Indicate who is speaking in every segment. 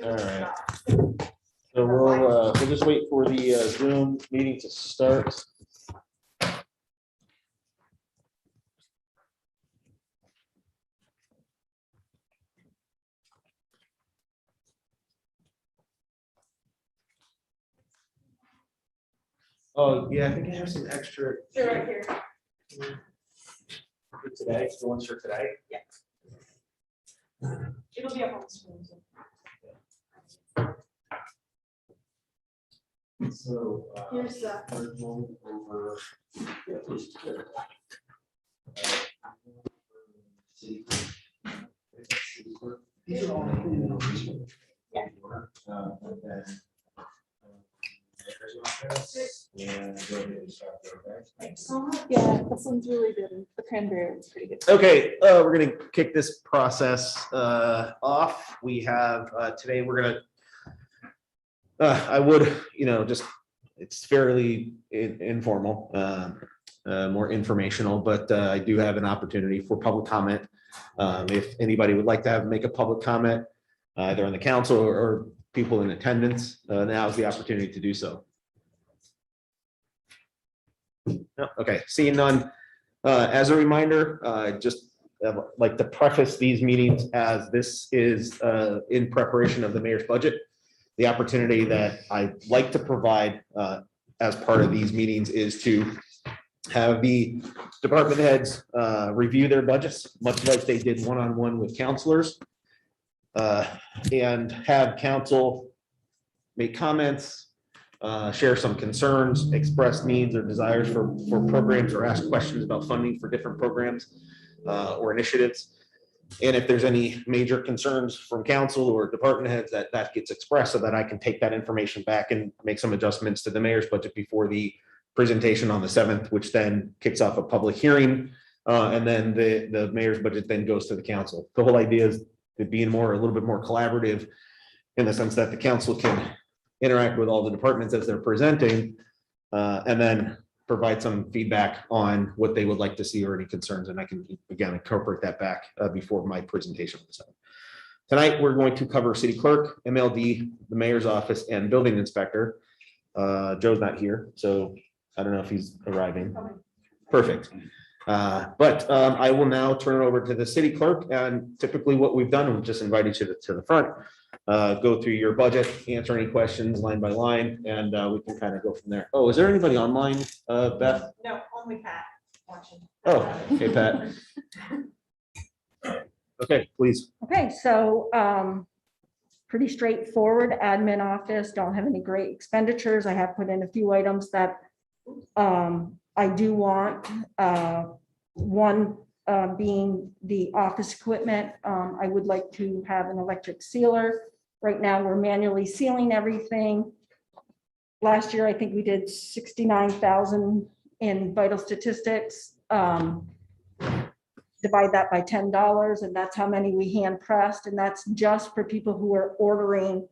Speaker 1: All right. So we'll just wait for the Zoom meeting to start. Oh, yeah, I think I have some extra.
Speaker 2: They're right here.
Speaker 1: For today, the ones for today.
Speaker 2: Yeah. It'll be up on the screen.
Speaker 1: So.
Speaker 2: Here's the.
Speaker 1: we're going over, yeah, please. These are all.
Speaker 2: Yeah.
Speaker 1: And then.
Speaker 2: Yeah, this one's really good. And the cranberry one's pretty good.
Speaker 1: Okay, we're gonna kick this process off. We have today, we're gonna I would, just, it's fairly informal, more informational, but I do have an opportunity for public comment. If anybody would like to make a public comment, either on the council or people in attendance, now is the opportunity to do so. No, okay, seeing none. As a reminder, just like to preface these meetings as this is in preparation of the mayor's budget. The opportunity that I like to provide as part of these meetings is to have the department heads review their budgets, much like they did one-on-one with counselors, and have council make comments, share some concerns, express needs or desires for programs, or ask questions about funding for different programs or initiatives. And if there's any major concerns from council or department heads, that gets expressed so that I can take that information back and make some adjustments to the mayor's budget before the presentation on the 7th, which then kicks off a public hearing. And then the mayor's budget then goes to the council. The whole idea is to be a little bit more collaborative in the sense that the council can interact with all the departments as they're presenting, and then provide some feedback on what they would like to see or any concerns. And I can, again, incorporate that back before my presentation. Tonight, we're going to cover city clerk, MLD, the mayor's office, and building inspector. Joe's not here, so I don't know if he's arriving. Perfect. But I will now turn it over to the city clerk, and typically what we've done, we've just invited you to the front, go through your budget, answer any questions line by line, and we can kind of go from there. Oh, is there anybody online, Beth?
Speaker 2: No, only Pat watching.
Speaker 1: Oh, okay, Pat. Okay, please.
Speaker 3: Okay, so pretty straightforward admin office, don't have any great expenditures. I have put in a few items that I do want. One being the office equipment. I would like to have an electric sealer. Right now, we're manually sealing everything. Last year, I think we did 69,000 in vital statistics. Divide that by $10, and that's how many we hand pressed, and that's just for people who are ordering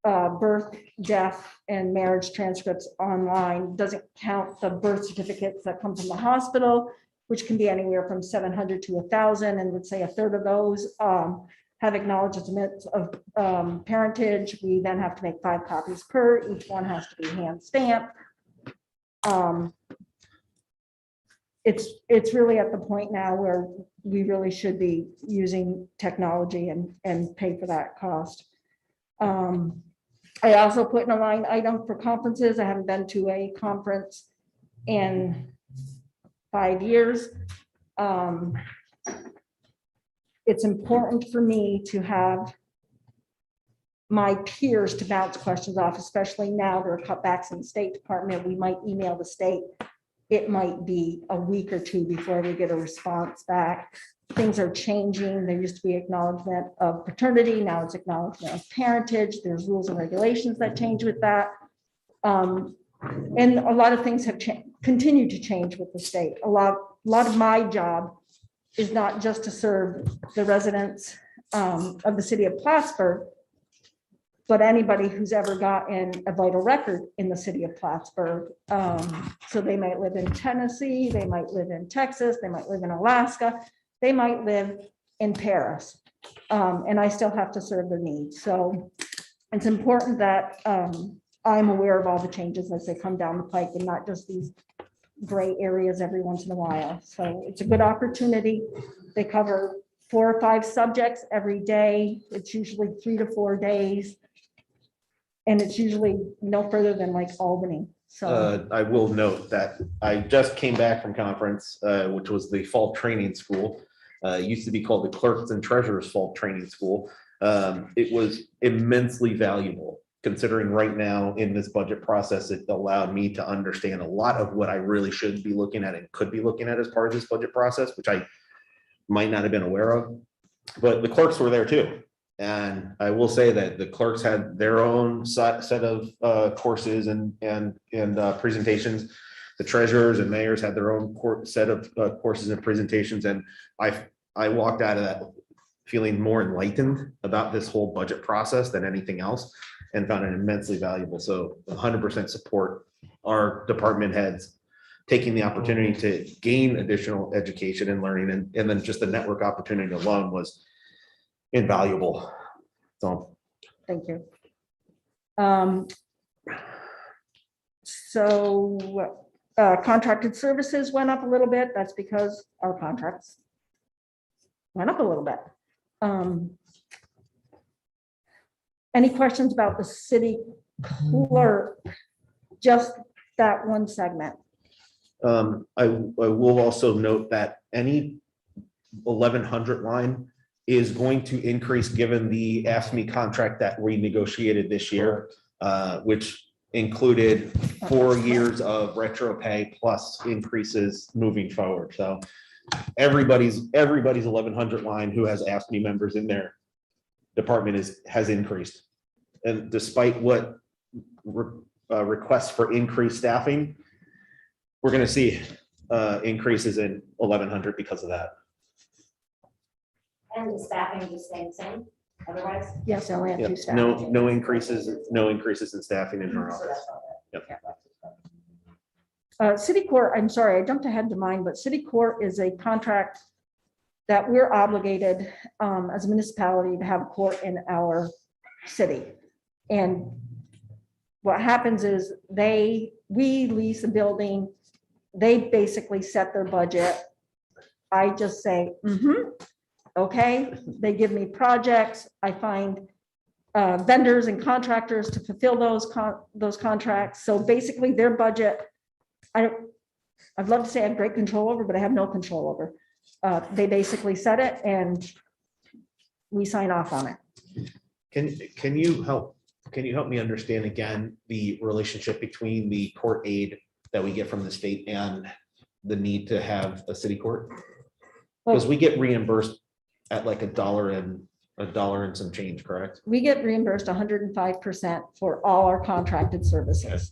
Speaker 3: birth, death, and marriage transcripts online. Doesn't count the birth certificates that come from the hospital, which can be anywhere from 700 to 1,000, and would say a third of those have acknowledgements of parentage. We then have to make 5 copies per. Each one has to be hand stamped. It's really at the point now where we really should be using technology and pay for that cost. I also put in a line item for conferences. I haven't been to a conference in 5 years. It's important for me to have my peers to bounce questions off, especially now there are cutbacks in the State Department. We might email the state. It might be a week or 2 before we get a response back. Things are changing. There used to be acknowledgement of paternity. Now it's acknowledgement of parentage. There's rules and regulations that change with that. And a lot of things have continued to change with the state. A lot of my job is not just to serve the residents of the city of Plattsburgh, but anybody who's ever gotten a vital record in the city of Plattsburgh. So they might live in Tennessee, they might live in Texas, they might live in Alaska, they might live in Paris. And I still have to serve their needs. So it's important that I'm aware of all the changes as they come down the pike and not just these gray areas every once in a while. So it's a good opportunity. They cover 4 or 5 subjects every day. It's usually 3 to 4 days. And it's usually no further than like Albany. So
Speaker 1: I will note that I just came back from conference, which was the fall training school. It used to be called the Clerks and Treasurers Fall Training School. It was immensely valuable, considering right now in this budget process, it allowed me to understand a lot of what I really should be looking at and could be looking at as part of this budget process, which I might not have been aware of. But the clerks were there too. And I will say that the clerks had their own set of courses and presentations. The treasurers and mayors had their own set of courses and presentations. And I walked out of that feeling more enlightened about this whole budget process than anything else, and found it immensely valuable. So 100% support our department heads taking the opportunity to gain additional education and learning. And then just the network opportunity alone was invaluable. So
Speaker 3: thank you. So contracted services went up a little bit. That's because our contracts went up a little bit. Any questions about the city clerk? Just that one segment.
Speaker 1: I will also note that any 1100 line is going to increase given the AFSCME contract that we negotiated this year, which included 4 years of retro pay plus increases moving forward. So everybody's 1100 line who has AFSCME members in their department has increased. And despite what requests for increased staffing, we're going to see increases in 1100 because of that.
Speaker 4: And the staffing just staying the same, otherwise?
Speaker 3: Yes, I only have
Speaker 1: Yep.
Speaker 3: 2 staff.
Speaker 1: No increases in staffing in our
Speaker 4: So
Speaker 1: office.
Speaker 4: that's all
Speaker 1: Yep.
Speaker 3: City court, I'm sorry, I jumped ahead to mine, but city court is a contract that we're obligated as a municipality to have a court in our city. And what happens is we lease a building, they basically set their budget. I just say, okay, they give me projects, I find vendors and contractors to fulfill those contracts. So basically their budget, I'd love to say I have great control over, but I have no control over. They basically set it and we sign off on it.
Speaker 1: Can you help me understand again the relationship between the court aid that we get from the state and the need to have a city court? Because we get reimbursed at like $1 and some change, correct?
Speaker 3: We get reimbursed 105% for all our contracted services.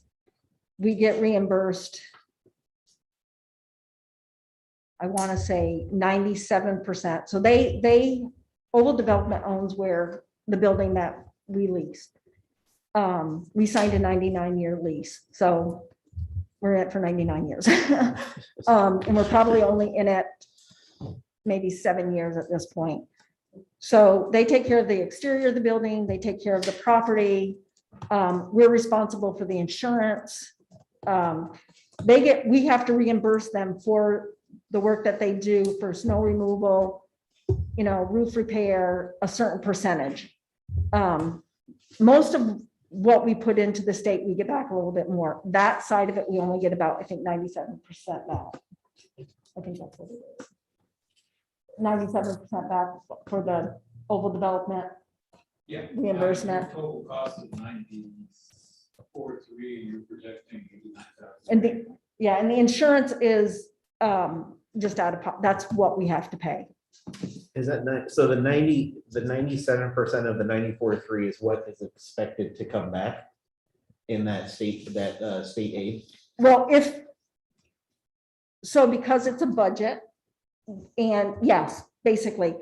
Speaker 3: We get reimbursed, I want to say 97%. So Oval Development owns where the building that we leased. We signed a 99-year lease. So we're in it for 99 years. And we're probably only in it maybe 7 years at this point. So they take care of the exterior of the building. They take care of the property. We're responsible for the insurance. We have to reimburse them for the work that they do for snow removal, roof repair, a certain percentage. Most of what we put into the state, we get back a little bit more. That side of it, we only get about, I think, 97% now. I think that's what it is. 97% back for the Oval Development
Speaker 5: Yeah.
Speaker 3: reimbursement.
Speaker 5: Total cost of 94.3, you're projecting 89,000.
Speaker 3: And the insurance is just out of, that's what we have to pay.
Speaker 1: Is that so the 97% of the 94.3 is what is expected to come back in that state aid?
Speaker 3: Well, because it's a budget, and yes, basically,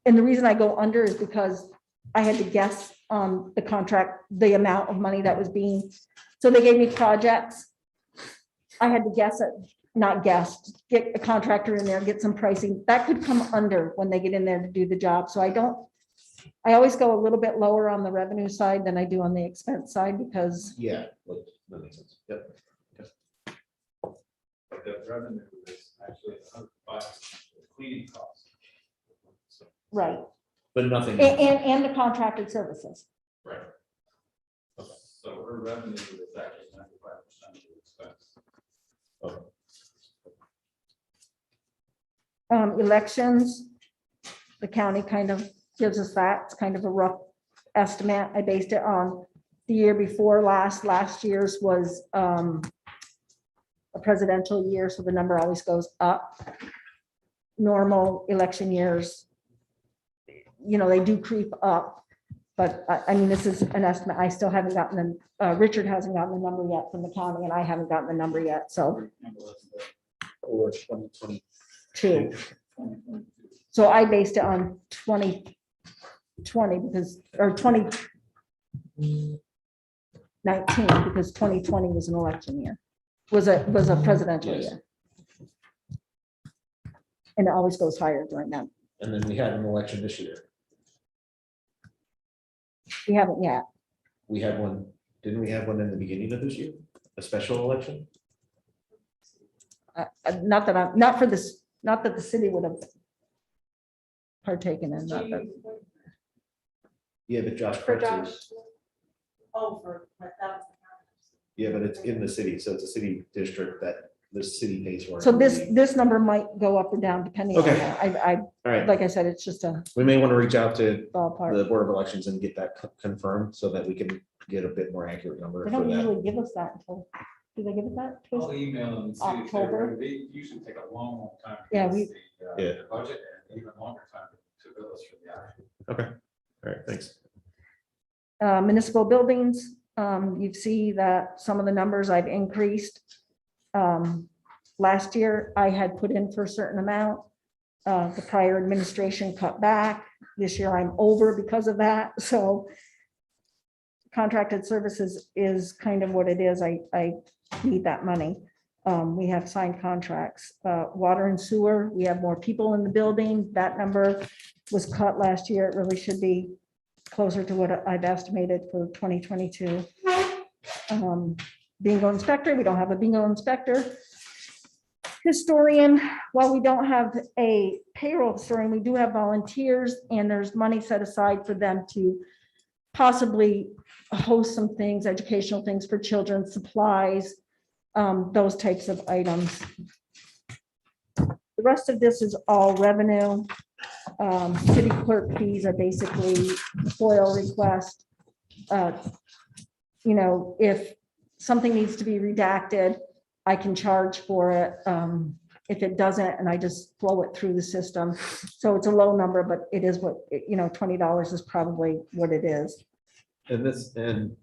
Speaker 3: and the reason I go under is because I had to guess on the contract, the amount of money that was so they gave me projects. I had to guess it, not guess, get a contractor in there, get some pricing. That could come under when they get in there to do the job. So I don't I always go a little bit lower on the revenue side than I do on the expense side because,
Speaker 1: Yeah, that makes sense. Yep.
Speaker 5: But the revenue is actually 105 cleaning costs. So,
Speaker 3: right,
Speaker 1: But nothing.
Speaker 3: and the contracted services.
Speaker 5: right. So her revenue is actually 95% of the expense.
Speaker 3: Elections, the county kind of gives us that. It's kind of a rough estimate. I based it on the year before last. Last year's was a presidential year, so the number always goes up. Normal election years, you know, they do creep up. But I mean, this is an estimate. I still haven't gotten the, Richard hasn't gotten the number yet from the county, and I haven't gotten the number yet, so
Speaker 1: Or 2020.
Speaker 3: two. So I based it on 2020 because, or 2019, because 2020 was an election year, was a presidential
Speaker 1: Yes.
Speaker 3: year. And it always goes higher during that.
Speaker 1: And then we had an election this year.
Speaker 3: We haven't yet.
Speaker 1: We had one, didn't we have one in the beginning of this year? A special election?
Speaker 3: Not that I'm, not for this, not that the city would have partaken in, not that.
Speaker 1: Yeah, but Josh.
Speaker 2: For
Speaker 1: Kretzer's-
Speaker 2: Josh. Oh, for, but that was.
Speaker 1: Yeah, but it's in the city, so it's a city district that the city pays for.
Speaker 3: So this number might go up or down depending on
Speaker 1: Okay.
Speaker 3: that.
Speaker 1: All right,
Speaker 3: Like I said, it's just a
Speaker 1: we may want to reach out to
Speaker 3: ballpark.
Speaker 1: the Board of Elections and get that confirmed so that we can get a bit more accurate number
Speaker 3: They
Speaker 1: for
Speaker 3: don't
Speaker 1: that.
Speaker 3: usually give us that until, do they give us that?
Speaker 5: I'll email them and see if they're
Speaker 3: October.
Speaker 5: ready. They usually take a long, long time. to
Speaker 3: Yeah,
Speaker 5: get
Speaker 3: we-
Speaker 5: us the budget and even longer time to bill us for the action.
Speaker 1: All right, thanks.
Speaker 3: Municipal buildings, you see that some of the numbers I've increased. Last year, I had put in for a certain amount. The prior administration cut back. This year I'm over because of that, so contracted services is kind of what it is. I need that money. We have signed contracts. Water and sewer, we have more people in the building. That number was cut last year. It really should be closer to what I've estimated for 2022. Bingo inspector, we don't have a bingo inspector. Historian, while we don't have a payroll historian, we do have volunteers, and there's money set aside for them to possibly host some things, educational things for children, supplies, those types of items. The rest of this is all revenue. City clerk fees are basically FOIL request. You know, if something needs to be redacted, I can charge for it. If it doesn't, and I just flow it through the system. So it's a low number, but it is what, you know, $20 is probably what it is.
Speaker 1: And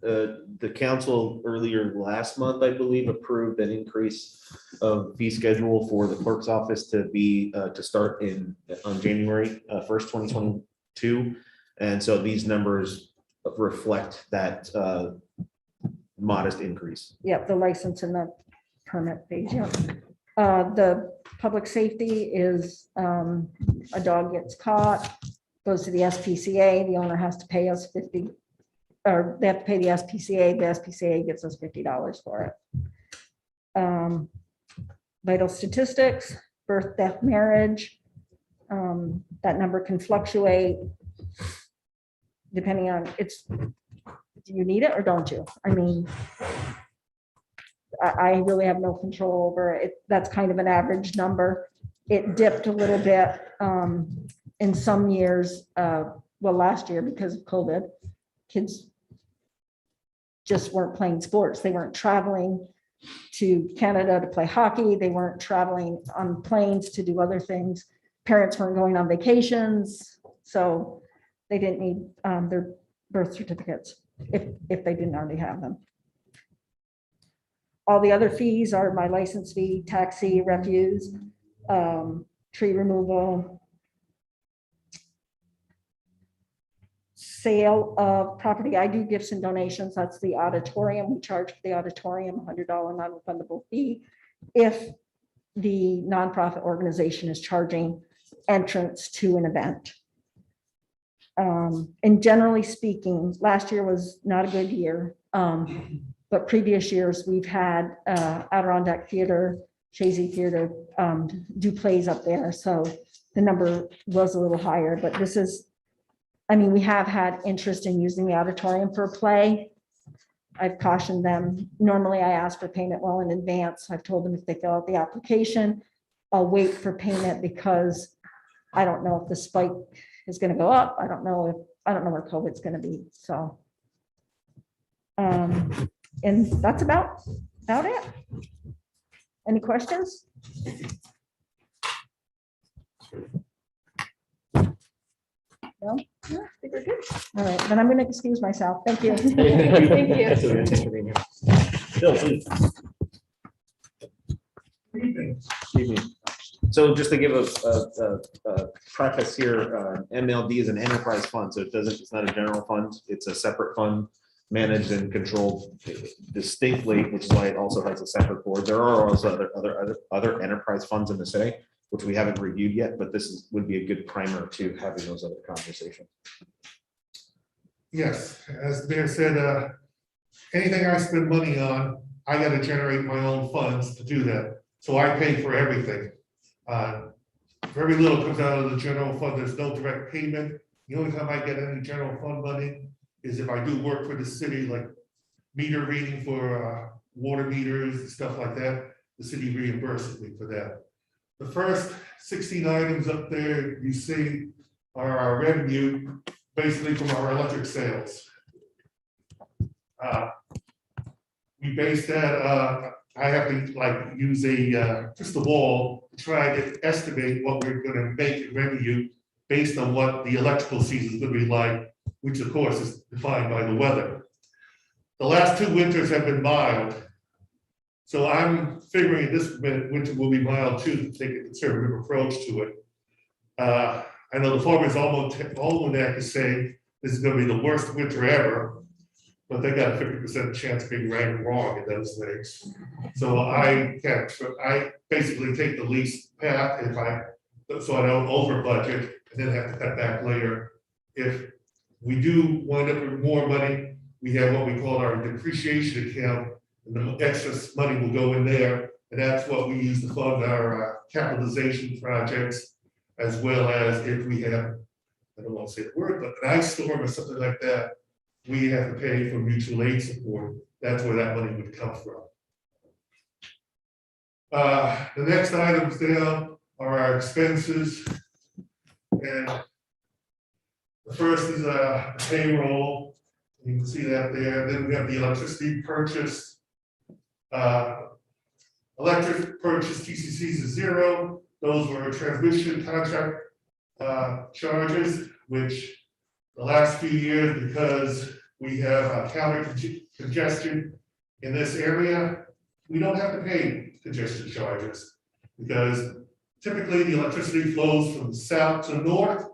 Speaker 1: the council earlier last month, I believe, approved an increase of fee schedule for the clerk's office to be, to start on January 1st, 2022. And so these numbers reflect that modest increase.
Speaker 3: Yep, the license and the permit fees, yeah. The public safety is, a dog gets caught, goes to the SPCA, the owner has to pay us 50, or they have to pay the SPCA gives us $50 for it. Vital statistics, birth, death, marriage, that number can fluctuate depending on, it's, do you need it or don't you? I mean, I really have no control over it. That's kind of an average number. It dipped a little bit in some years. Well, last year because of COVID, kids just weren't playing sports. They weren't traveling to Canada to play hockey. They weren't traveling on planes to do other things. Parents weren't going on vacations, so they didn't need their birth certificates if they didn't already have them. All the other fees are my license fee, taxi, refuse, tree removal, sale of property. I do gifts and donations. That's the auditorium. We charge for the auditorium $100 non-refundable fee if the nonprofit organization is charging entrance to an event. And generally speaking, last year was not a good year. But previous years, we've had Adirondack Theater, Shazy Theater do plays up there. So the number was a little higher, but this is, I mean, we have had interest in using the auditorium for a play. I've cautioned them. Normally I ask for payment well in advance. I've told them if they fill out the application, I'll wait for payment because I don't know if the spike is going to go up. I don't know where COVID's going to be. So, and that's about it. Any questions? No?
Speaker 2: Yeah, I think we're good.
Speaker 3: All right, then I'm going to excuse myself. Thank you.
Speaker 2: Thank you.
Speaker 1: That's okay. Thanks for being here. Bill, please. Evening. So just to give a preface here, MLD is an enterprise fund, so it's not a general fund. It's a separate fund managed and controlled distinctly, which is why it also has a separate board. There are also other enterprise funds in the city, which we haven't reviewed yet, but this would be a good primer to having those other conversations.
Speaker 6: Yes, as the mayor said, anything I spend money on, I gotta generate my own funds to do that. So I pay for everything. Very little comes out of the general fund. There's no direct payment. The only time I get any general fund money is if I do work for the city, like meter reading for water meters and stuff like that. The city reimburses me for that. The first 16 items up there you see are our revenue, basically from our electric sales. We base that, I have to use a crystal ball to try to estimate what we're gonna make in revenue based on what the electrical season is gonna be like, which of course is defined by the weather. The last 2 winters have been mild. So I'm figuring this winter will be mild too, to take a conservative approach to it. I know the Farmers Almanac is saying this is gonna be the worst winter ever, but they got a 50% chance of being right or wrong in those things. So I basically take the least path so I don't over budget and then have to cut back later. If we do wind up with more money, we have what we call our depreciation account, and the excess money will go in there, and that's what we use to fund our capitalization projects, as well as if we have, I don't want to say the word, but an ice storm or something like that, we have to pay for mutual aid support. That's where that money would come from. The next items down are our expenses. And the first is payroll. You can see that there. Then we have the electricity purchase. Electric purchase TCCs is 0. Those were transmission contract charges, which the last few years, because we have counter congestion in this area, we don't have to pay congestion charges because typically the electricity flows from south to north,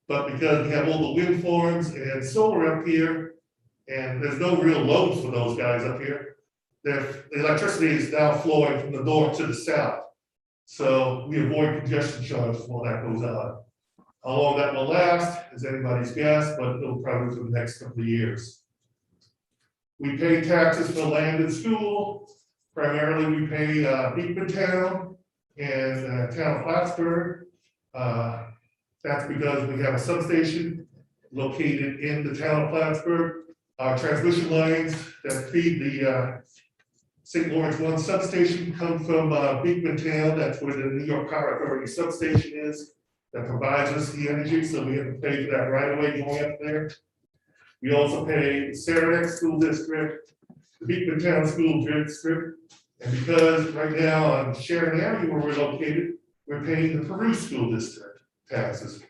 Speaker 6: but because we have all the wind farms and solar up here, and there's no real loads for those guys up here, the electricity is now flowing from the north to the south. So we avoid congestion charges while that goes on. How long that will last is anybody's guess, but it'll probably for the next couple of years. We pay taxes for land and school. Primarily, we pay Beekman Town and Town of Plattsburgh. That's because we have a substation located in the town of Plattsburgh. Our transmission lines that feed the St. Lawrence 1 substation come from Beekman Town. That's where the New York Power Authority substation is. That provides us the energy, so we have to pay for that right away going up there. We also pay the Saranac School District, the Beekman Town School District, and because right now on Sharon Avenue where we're located, we're paying the Peru School District taxes.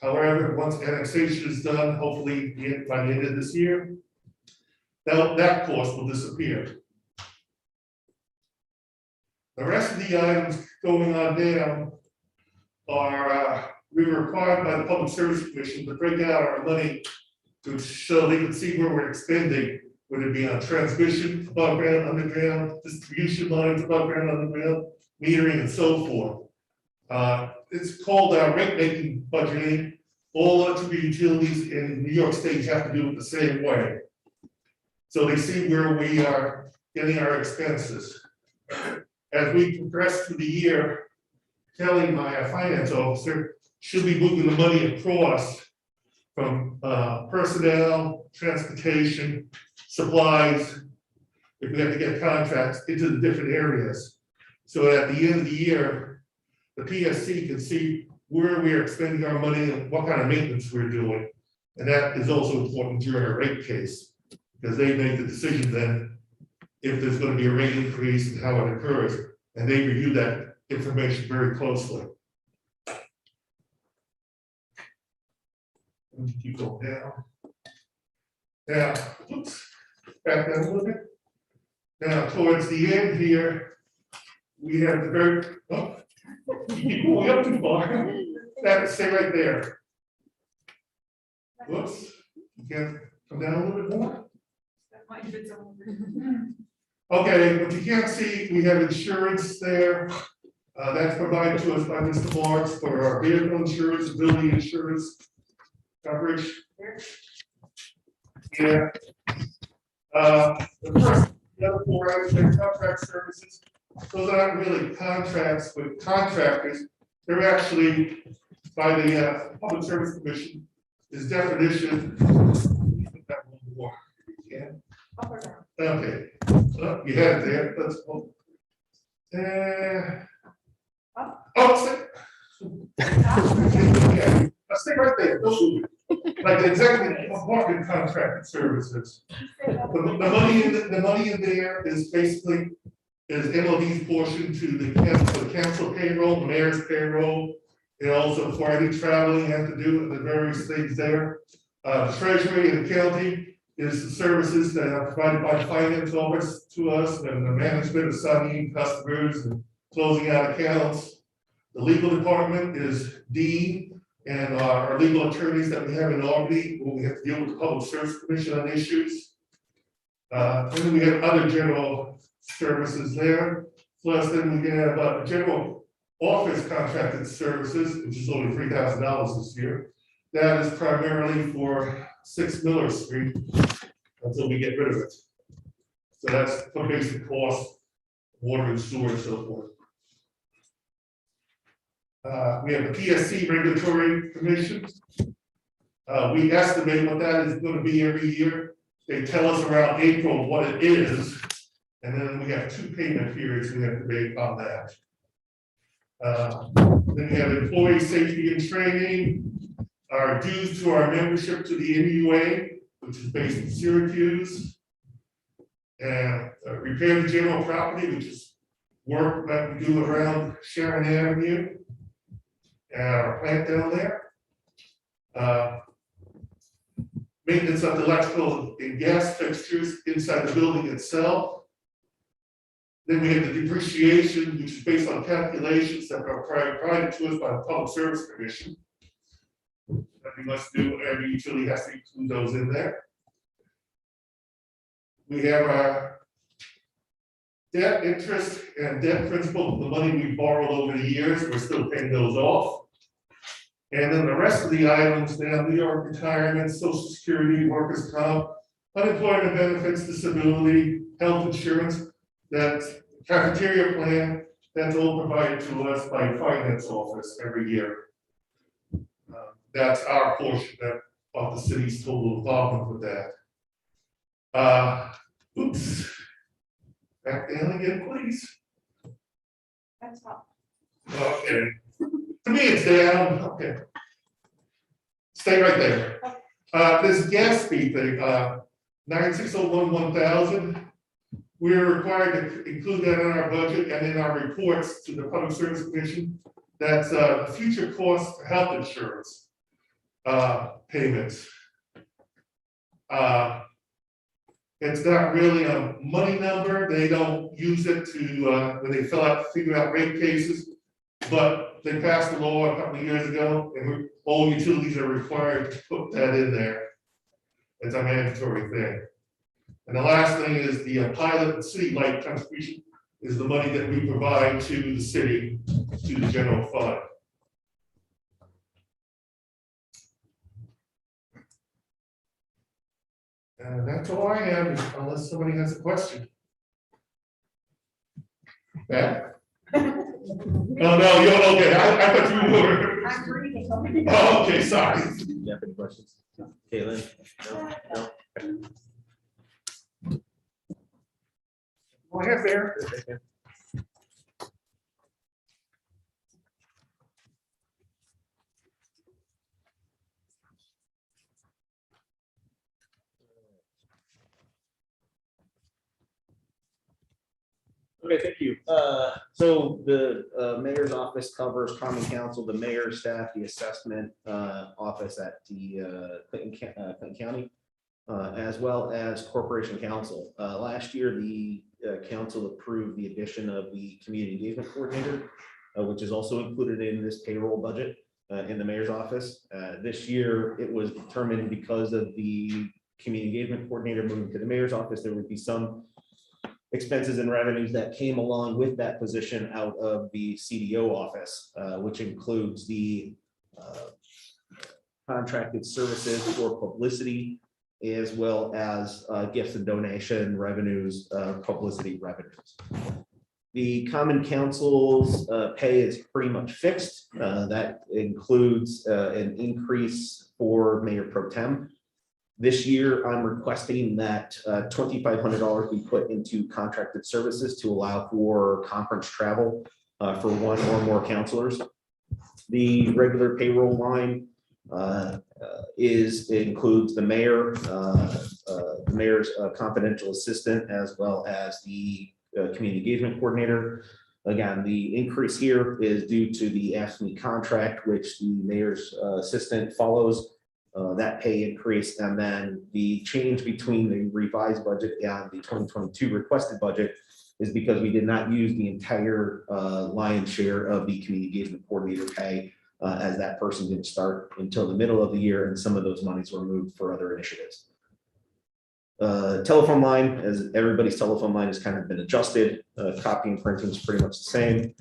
Speaker 6: However, once annexation is done, hopefully by the end of this year, that cost will disappear. The rest of the items going on down are, we were required by the Public Service Commission to break out our money to show they could see where we're expending, whether it be on transmission, above ground, underground, distribution lines, above ground, underground, metering, and so forth. It's called rate making budgeting. all electric utilities in New York State have to do it the same way. So they see where we are getting our expenses. As we progress through the year, Kelly, my finance officer, should be moving the money across from personnel, transportation, supplies, if we have to get contracts into the different areas. So at the end of the year, the PSC can see where we are expending our money and what kind of maintenance we're doing. And that is also important during a rate case, because they make the decision then if there's going to be a rate increase and how it occurs, and they review that information very closely. And keep going down. Now, oops, back down a little bit. Now, towards the end here, we have the very, oh, you keep going up too far. That, stay right there. Whoops, you can't come down a little bit more? Okay, what you can't see, we have insurance there. That's provided to us by Mr. Marks for our vehicle insurance, building insurance coverage. Yeah. The other four items are contract services. Those aren't really contracts with contractors. They're actually by the Public Service Commission, is definition. Yeah. Okay. Oh, you had it there. Let's go. Yeah. Stay right there. Don't move it. Like the executive apartment contracted services. The money in there is basically MOD's portion to the council payroll, the mayor's payroll, and also for any traveling you have to do with the various things there. The treasury and the county is the services that are provided by the finance office to us, and the management of signing customers and closing out accounts. The legal department is Dean and our legal attorneys that we have in Albany when we have to deal with the Public Service Commission on issues. And then we have other general services there. Plus then we have general office contracted services, which is only $3,000 this year. That is primarily for 6 Miller Street until we get rid of it. So that's for basic costs, water and sewer and so forth. We have the PSC Regulatory Commission. We estimate what that is going to be every year. They tell us around April what it is, and then we have 2 payment periods we have to make on that. Then we have employee safety and training, our dues to our membership to the MUA, which is based in Syracuse, and repair the general property, which is work that we do around Sharon Avenue and our plant down there. Maintenance of the electrical and gas fixtures inside the building itself. Then we have the depreciation, which is based on calculations that are provided to us by the Public Service Commission. That we must do, every utility has to include those in there. We have our debt interest and debt principal, the money we borrowed over the years, we're still paying those off. And then the rest of the items down, New York retirement, social security, workers' comp, unemployment benefits, disability, health insurance, that cafeteria plan, that's all provided to us by finance office every year. That's our portion of the city's total involvement with that. Oops. Back down again, please.
Speaker 2: That's all.
Speaker 6: Okay. To me, it's down. Okay. Stay right there. This gas fee thing, 9601-1000. We're required to include that in our budget and in our reports to the Public Service Commission. That's the future cost for health insurance payments. It's not really a money number. They don't use it to when they figure out rate cases, but they passed a law a couple of years ago, and all utilities are required to put that in there. It's a mandatory thing. And the last thing is the pilot and city light contribution is the money that we provide to the city, to the general fund. And that's all I have, unless somebody has a question. Yeah? Oh, no, you don't, okay, I thought you were.
Speaker 4: I'm reading.
Speaker 6: Oh, okay, sorry.
Speaker 1: Do you have any questions? Caitlin? No? No?
Speaker 6: Go ahead, there.
Speaker 1: Okay, thank you. So the mayor's office covers common council, the mayor's staff, the assessment office at the Clinton County, as well as corporation council. Last year, the council approved the addition of the community engagement coordinator, which is also included in this payroll budget in the mayor's office. This year, it was determined because of the community engagement coordinator moving to the mayor's office, there would be some expenses and revenues that came along with that position out of the CDO office, which includes the contracted services for publicity, as well as gifts and donation revenues, publicity revenues. The common council's pay is pretty much fixed. That includes an increase for Mayor Pro Tem. This year, I'm requesting that $2,500 be put into contracted services to allow for conference travel for one or more counselors. The regular payroll line includes the mayor, the mayor's confidential assistant, as well as the community engagement coordinator. Again, the increase here is due to the AFSCME contract, which the mayor's assistant follows. That pay increase, and then the change between the revised budget and the 2022 requested budget is because we did not use the entire lion's share of the community engagement coordinator pay, as that person didn't start until the middle of the year, and some of those monies were moved for other initiatives. Telephone line, as everybody's telephone line has kind of been adjusted. Copy and printing is pretty much the same.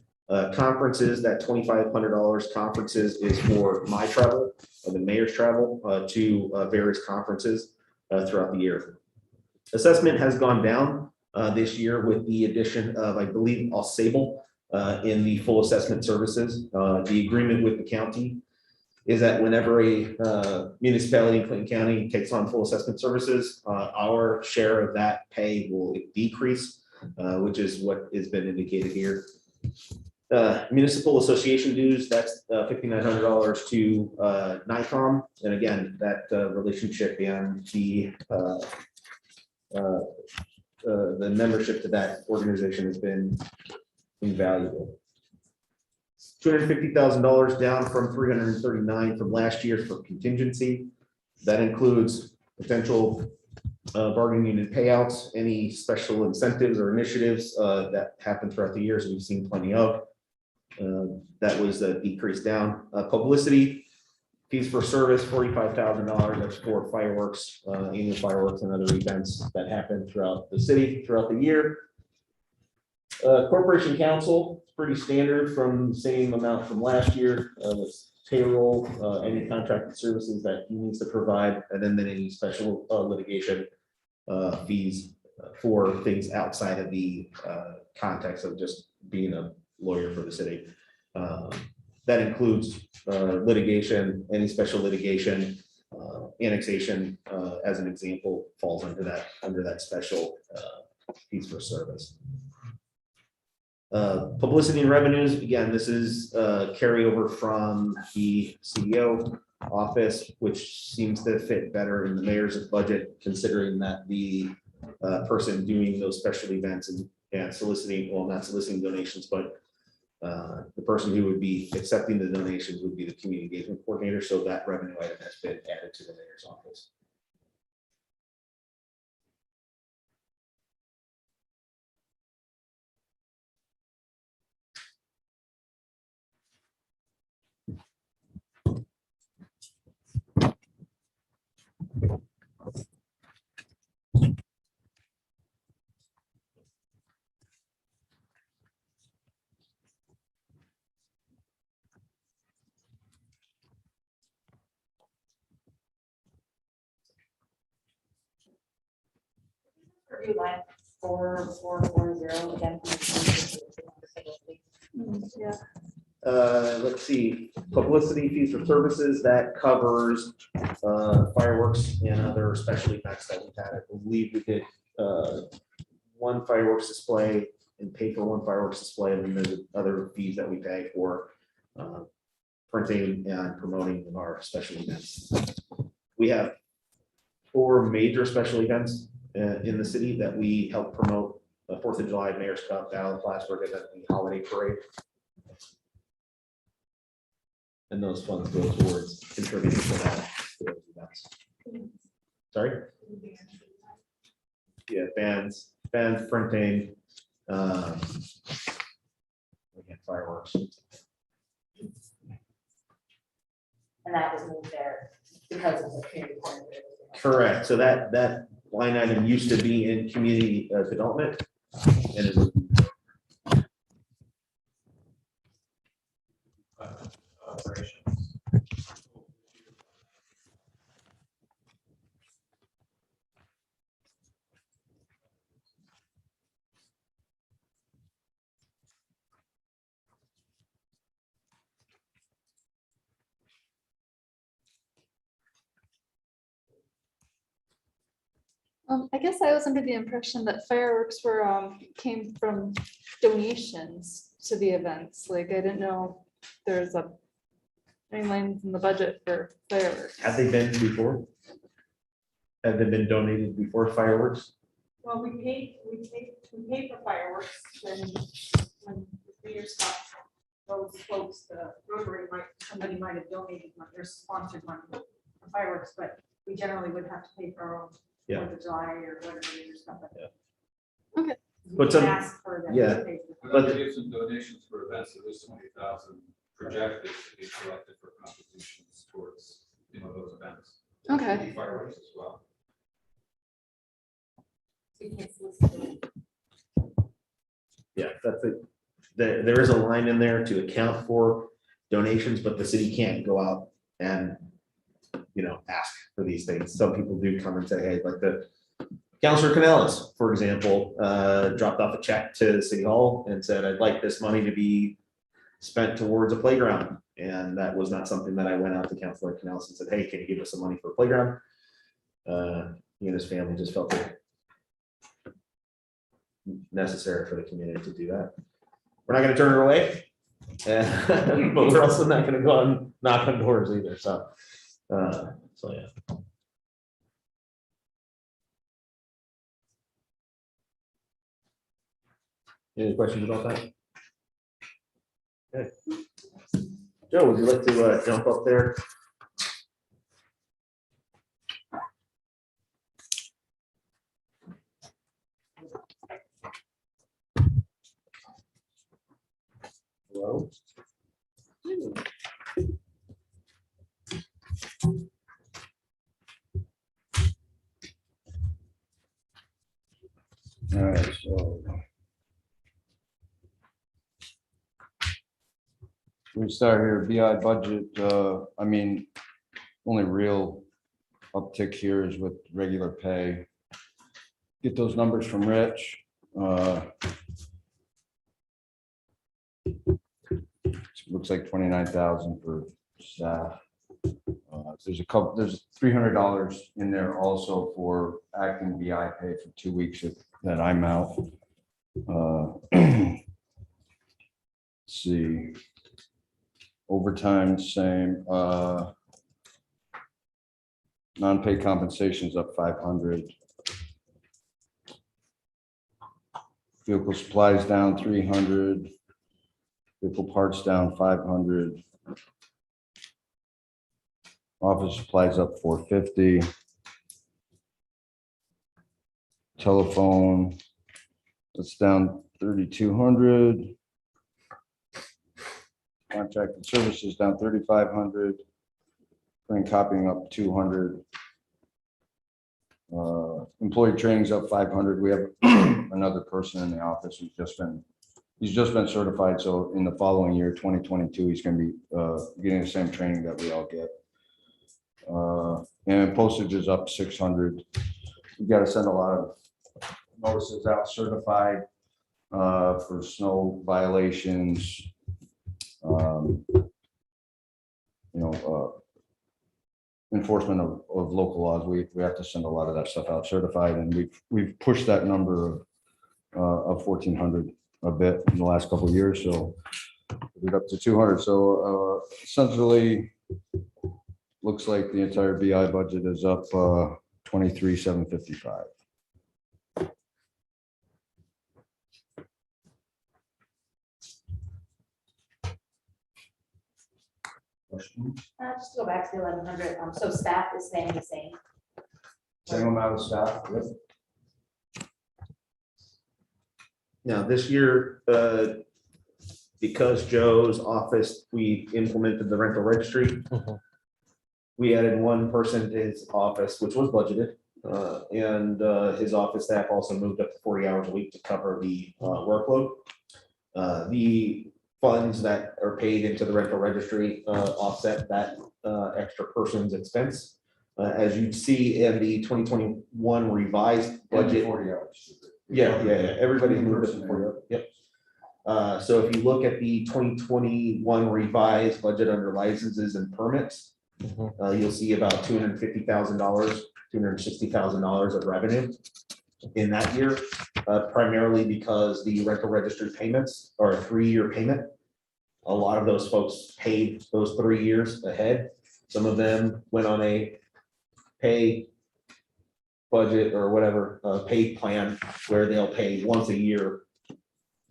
Speaker 1: Conferences, that $2,500 conferences is for my travel, the mayor's travel to various conferences throughout the year. Assessment has gone down this year with the addition of, I believe, Sable in the full assessment services. The agreement with the county is that whenever a municipality in Clinton County takes on full assessment services, our share of that pay will decrease, which is what has been indicated here. Municipal association dues, that's $5,900 to NICOM. And again, that relationship and the membership to that organization has been invaluable. $250,000 down from $339,000 from last year for contingency. That includes potential bargaining unit payouts, any special incentives or initiatives that happen throughout the years. We've seen plenty of. That was a decrease down. Publicity fees for service, $45,000. That's for fireworks, annual fireworks and other events that happen throughout the city throughout the year. Corporation council, it's pretty standard from the same amount from last year. Payroll, any contracted services that he needs to provide, and then any special litigation fees for things outside of the context of just being a lawyer for the city. That includes litigation, any special litigation, annexation, as an example, falls under that special fees for service. Publicity and revenues, again, this is carryover from the CEO office, which seems to fit better in the mayor's budget, considering that the person doing those special events and soliciting, well, not soliciting donations, but the person who would be accepting the donations would be the community engagement coordinator. So that revenue item has been added to the mayor's office.
Speaker 4: review line 4440 again.
Speaker 2: Yeah,
Speaker 1: Let's see, publicity fees for services, that covers fireworks and other special events that we've had. I believe we did one fireworks display and pay for one fireworks display, and then there's other fees that we pay for printing and promoting our special events. We have 4 major special events in the city that we help promote: the 4th of July, Mayor's Cup, Battle of Plattsburgh, and then the holiday parade. And those funds go towards contributing to that. To those events. Sorry? Yeah, bands, printing. Again, fireworks.
Speaker 4: And that was moved there because of the community corner.
Speaker 1: Correct. So that line item used to be in community development. And it was
Speaker 5: Operations.
Speaker 2: I guess I was under the impression that fireworks were, came from donations to the events. Like, I didn't know there's any lines in the budget for fireworks.
Speaker 1: Have they been before? Have they been donated before fireworks?
Speaker 7: Well, we paid for fireworks when the year stopped. Those folks, the Rotary somebody might have donated money or sponsored money for fireworks, but we generally would have to pay for our own
Speaker 1: Yeah.
Speaker 7: 4th of July or whatever or stuff like that.
Speaker 2: Okay.
Speaker 7: We
Speaker 1: But
Speaker 7: can
Speaker 1: some-
Speaker 7: ask for them to
Speaker 1: yeah.
Speaker 7: pay for
Speaker 5: We'd
Speaker 7: them.
Speaker 5: like to give some donations for events, so there's 20,000 projected to be collected for contributions towards, those events.
Speaker 2: Okay.
Speaker 5: Fireworks as well.
Speaker 7: We can solicit it.
Speaker 1: Yeah, that's it. There is a line in there to account for donations, but the city can't go out and, ask for these things. Some people do come and say, hey, like the Councilor Canellis, for example, dropped off a check to City Hall and said, I'd like this money to be spent towards a playground. And that was not something that I went out to Councilor Canellis and said, hey, can you give us some money for a playground? He and his family just felt it necessary for the community to do that. We're not gonna turn it away, but we're also not gonna go out and knock on doors either, so yeah. Any questions about that? Okay. Joe, would you like to jump up there? Hello?
Speaker 8: All right, so. We start here, BI budget, only real uptick here is with regular pay. Get those numbers from Rich. Looks like 29,000 for staff. There's $300 in there also for acting BI pay for 2 weeks that I'm out. Let's see. Overtime, same. Non-paid compensation is up 500. Vehicle supplies down 300. Vehicle parts down 500. Office supplies up 450. Telephone, that's down 3,200. Contracted services down 3,500. Print copying up 200. Employee training's up 500. We have another person in the office who's just been certified. So in the following year, 2022, he's going to be getting the same training that we all get. And postage is up 600. We got to send a lot of notices out certified for snow violations. Enforcement of local laws, we have to send a lot of that stuff out certified, and we've pushed that number of 1,400 a bit in the last couple of years, so we're up to 200. So essentially, looks like the entire BI budget is up 23,755. Questions?
Speaker 4: Just to go back to the 1,100, so staff is staying the same.
Speaker 8: Same amount of staff. Yep.
Speaker 1: Now, this year, because Joe's office, we implemented the rental registry. We added one person to his office, which was budgeted, and his office staff also moved up to 40 hours a week to cover the workload. The funds that are paid into the rental registry offset that extra person's expense. As you see in the 2021 revised budget.
Speaker 8: 40 hours.
Speaker 1: Yeah, everybody moved up to 40 hours. Yep. So if you look at the 2021 revised budget under licenses and permits, you'll see about $250,000, $260,000 of revenue in that year, primarily because the rental registry payments are a 3-year payment. A lot of those folks paid those 3 years ahead. Some of them went on a pay budget or whatever, paid plan where they'll pay once a year.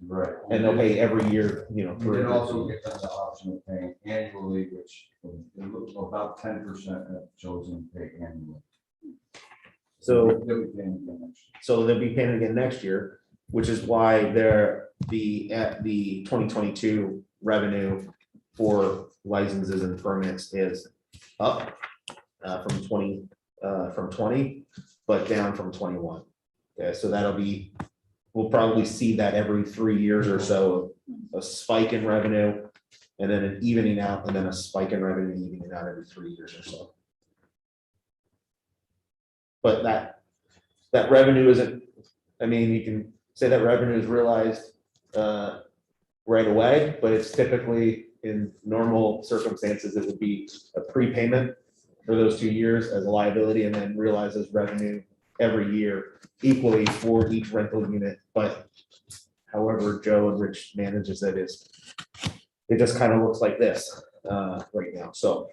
Speaker 8: Right.
Speaker 1: And they'll pay every year, you know.
Speaker 8: We did also get them the option of paying annually, which about 10% have chosen to pay annually.
Speaker 1: So
Speaker 8: They'll be paying again next year.
Speaker 1: So they'll be paying again next year, which is why they're at the 2022 revenue for licenses and permits is up from 20, but down from 21. Okay, so we'll probably see that every 3 years or so, a spike in revenue and then an evening out, and then a spike in revenue evening out every 3 years or so. But that revenue isn't, I mean, you can say that revenue is realized right away, but it's typically in normal circumstances, it would be a prepayment for those 2 years as a liability and then realized as revenue every year equally for each rental unit. But however Joe and Rich manages it just kind of looks like this right now. So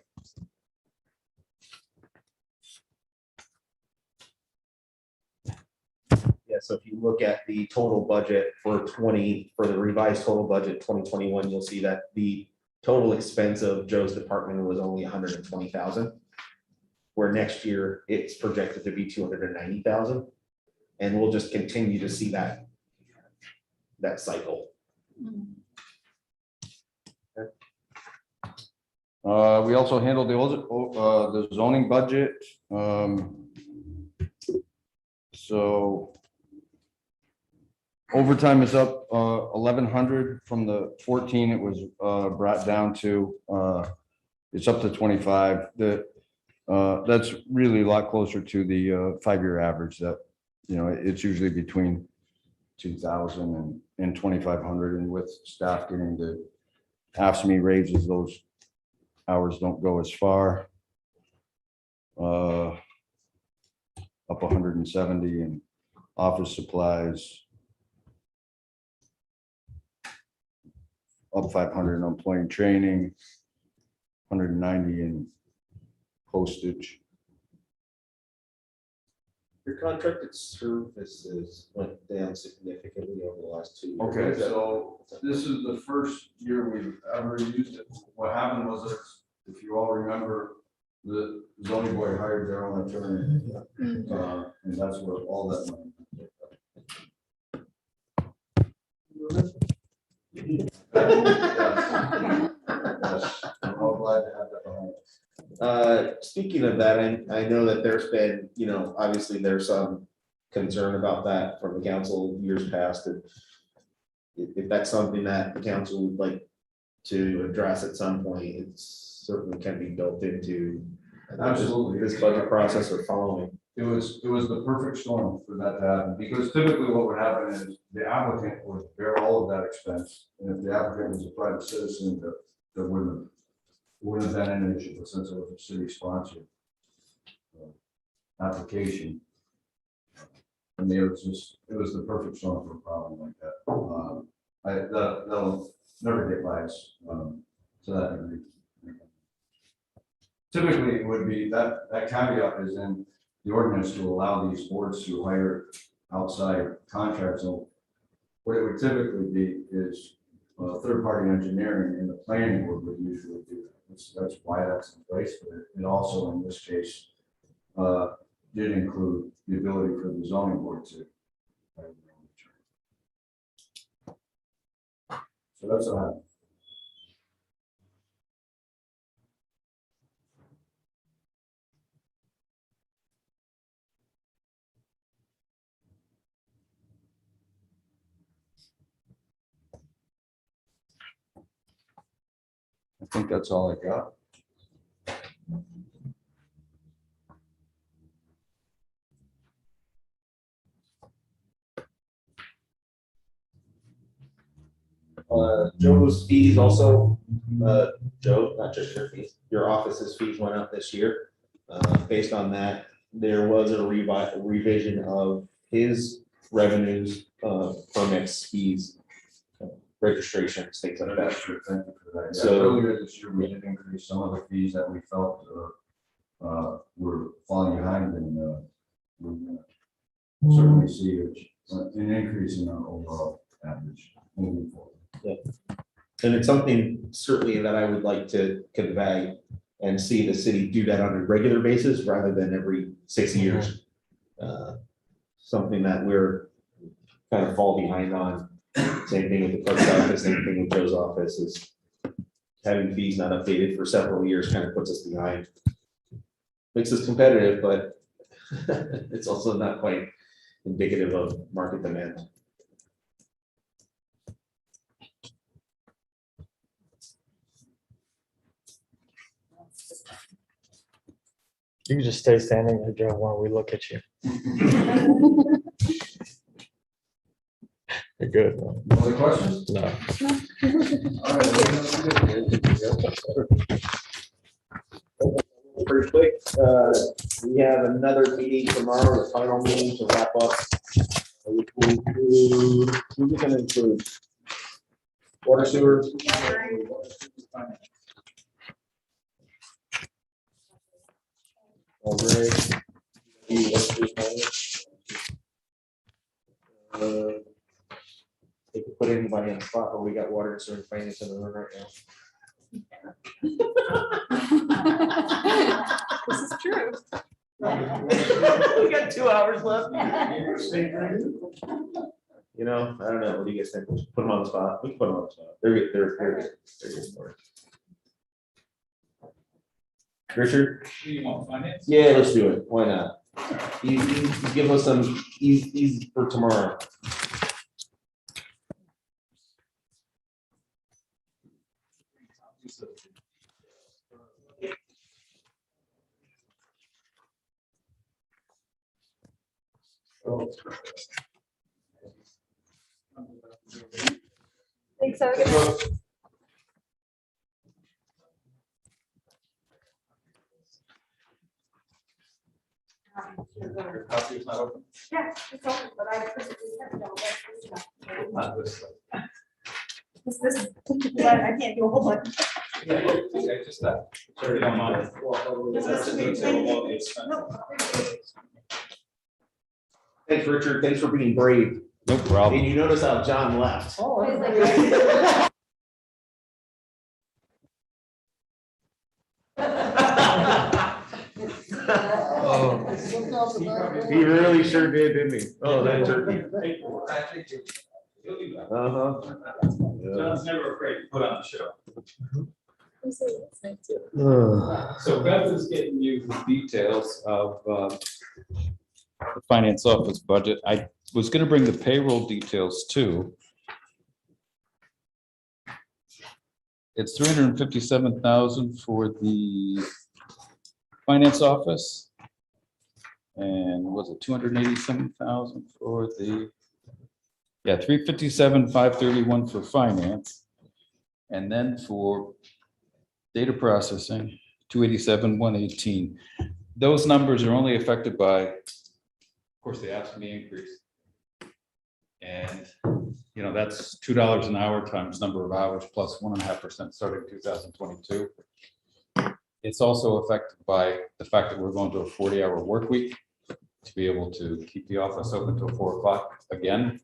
Speaker 1: yeah, so if you look at the total budget for the revised total budget 2021, you'll see that the total expense of Joe's department was only 120,000. Where next year it's projected to be 290,000. And we'll just continue to see that cycle.
Speaker 8: We also handled the zoning budget. So overtime is up 1,100 from the 14 it was brought down to. It's up to 25. That's really a lot closer to the 5-year average that, it's usually between 2,000 and 2,500, and with staff getting the AFSCME raises, those hours don't go as far. Up 170 in office supplies. Up 500 in employee training. 190 in postage.
Speaker 1: Your contracted services went down significantly over the last 2 years.
Speaker 8: Okay, so this is the first year we've ever used it. What happened was, if you all remember, the zoning board hired their own attorney. And that's where all that money. Yes, I'm all glad to have that behind us.
Speaker 1: Speaking of that, I know that there's been, obviously there's some concern about that from the council years past. And if that's something that the council would like to address at some point, it certainly can be built into
Speaker 8: Absolutely.
Speaker 1: this budget process or following.
Speaker 8: It was the perfect storm for that to happen, because typically what would happen is the applicant would bear all of that expense. And if the applicant was a private citizen, there wouldn't have been an issue, but since it was a city sponsored application. I mean, it was the perfect storm for a problem like that. That'll never get by us, to that degree. Typically, it would be that caveat is in the ordinance to allow these boards to hire outside contracts. So what it would typically be is third-party engineering, and the planning board would usually do that. That's why that's in place, but it also, in this case, did include the ability for the zoning board to hire their own attorney. So that's what happened. I think that's all I got.
Speaker 1: Joe's fees also, Joe, not just your fees, your office's fees went up this year. Based on that, there was a revision of his revenues, permits, fees, registrations, things like that.
Speaker 8: Thank you for that. Yeah,
Speaker 1: So-
Speaker 8: earlier this year, we did increase some of the fees that we felt were falling behind, and we certainly see an increase in our overall average moving forward.
Speaker 1: And it's something certainly that I would like to convey and see the city do that on a regular basis rather than every 6 years. Something that we're kind of fall behind on. Same thing with the clerk's office, same thing with Joe's office, is having fees not updated for several years kind of puts us behind. Makes us competitive, but it's also not quite indicative of market demand.
Speaker 9: You can just stay standing there, Joe, while we look at you. You're good. man.
Speaker 8: Other questions?
Speaker 9: No.
Speaker 8: All right.
Speaker 1: Pretty quick, we have another meeting tomorrow, the final meeting to wrap up. Which will include, who's it gonna include? Water sewer. All right. They could put anybody on the spot, but we got water and sewer and finance in the room right now.
Speaker 2: This is true.
Speaker 1: We got 2 hours left. You know, I don't know, what do you guys think? Put them on the spot, we can put them on the spot. They're good, they're good. For it. Richard?
Speaker 5: Do you want finance?
Speaker 1: Yeah, let's do it, why not? You give us some easy for tomorrow.
Speaker 2: Thanks, have a good night.
Speaker 5: Your copy is not open?
Speaker 7: Yeah, it's open, but I physically have no,
Speaker 5: Not this one.
Speaker 7: this, I can't do a whole bunch.
Speaker 5: Okay, just that. Sure, you don't mind. That's the detail of all the expenses.
Speaker 7: No,
Speaker 1: Thanks, Richard, thanks for being brave.
Speaker 9: No problem.
Speaker 1: And you notice how John left. He really sure did, didn't he? Oh, that turkey. Uh-huh.
Speaker 5: John's never afraid to put on a show.
Speaker 1: Yeah.
Speaker 5: So Beth is getting you the details of the finance office budget. I was gonna bring the payroll details too. It's 357,000 for the finance office. And was it 287,000 for the, yeah, 357, 531 for finance. And then for data processing, 287, 118. Those numbers are only affected by, of course, the ASME increase. And, you know, that's $2 an hour times number of hours plus 1.5% starting 2022. It's also affected by the fact that we're going to a 40-hour work week to be able to keep the office open till 4 o'clock again,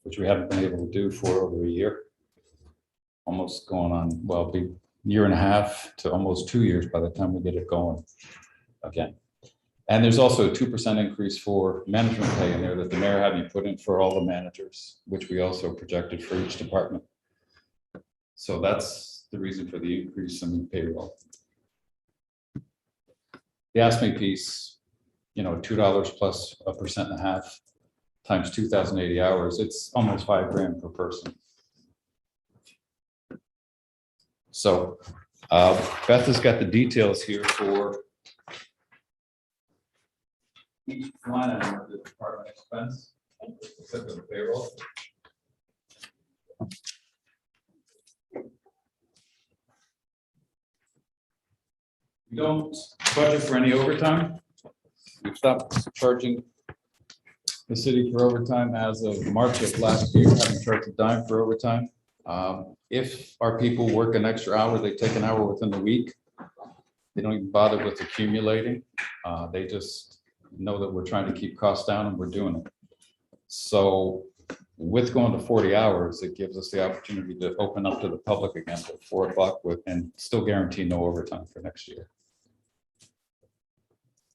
Speaker 5: which we haven't been able to do for over a year. Almost going on, well, be year and a half to almost 2 years by the time we get it going again. And there's also a 2% increase for management pay in there that the mayor had me put in for all the managers, which we also projected for each department. So that's the reason for the increase in payroll. The ASME piece, you know, $2 plus 1.5% times 2,080 hours, it's almost $5,000 per person. So Beth has got the details here for each line item of the department expense, except for the payroll. We don't budget for any overtime. We've stopped charging the city for overtime as of March of last year, haven't charged a dime for overtime. If our people work an extra hour, they take an hour within the week. They don't even bother with accumulating. They just know that we're trying to keep costs down and we're doing it. So with going to 40 hours, it gives us the opportunity to open up to the public again at 4 o'clock and still guarantee no overtime for next year.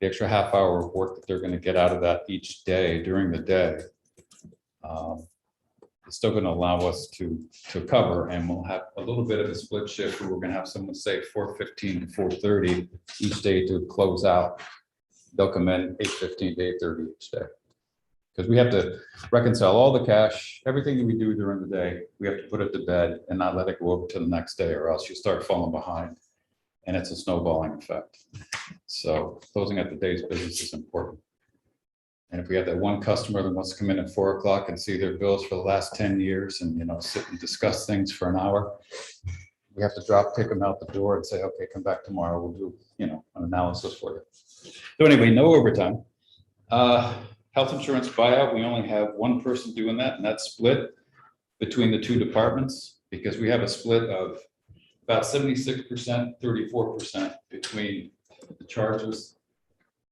Speaker 5: The extra half hour of work that they're going to get out of that each day during the day is still going to allow us to cover, and we'll have a little bit of a split shift where we're going to have someone say 4:15 to 4:30 each day to close out. They'll come in 8:15 to 8:30 each day. Because we have to reconcile all the cash, everything that we do during the day, we have to put it to bed and not let it go over to the next day, or else you start falling behind. And it's a snowballing effect. So closing out the day's business is important. And if we have that one customer that wants to come in at 4 o'clock and see their bills for the last 10 years and, you know, sit and discuss things for an hour, we have to take them out the door and say, okay, come back tomorrow. We'll do, you know, an analysis for you. So anyway, no overtime. Health insurance buyout, we only have one person doing that, and that's split between the two departments because we have a split of about 76%, 34% between the charges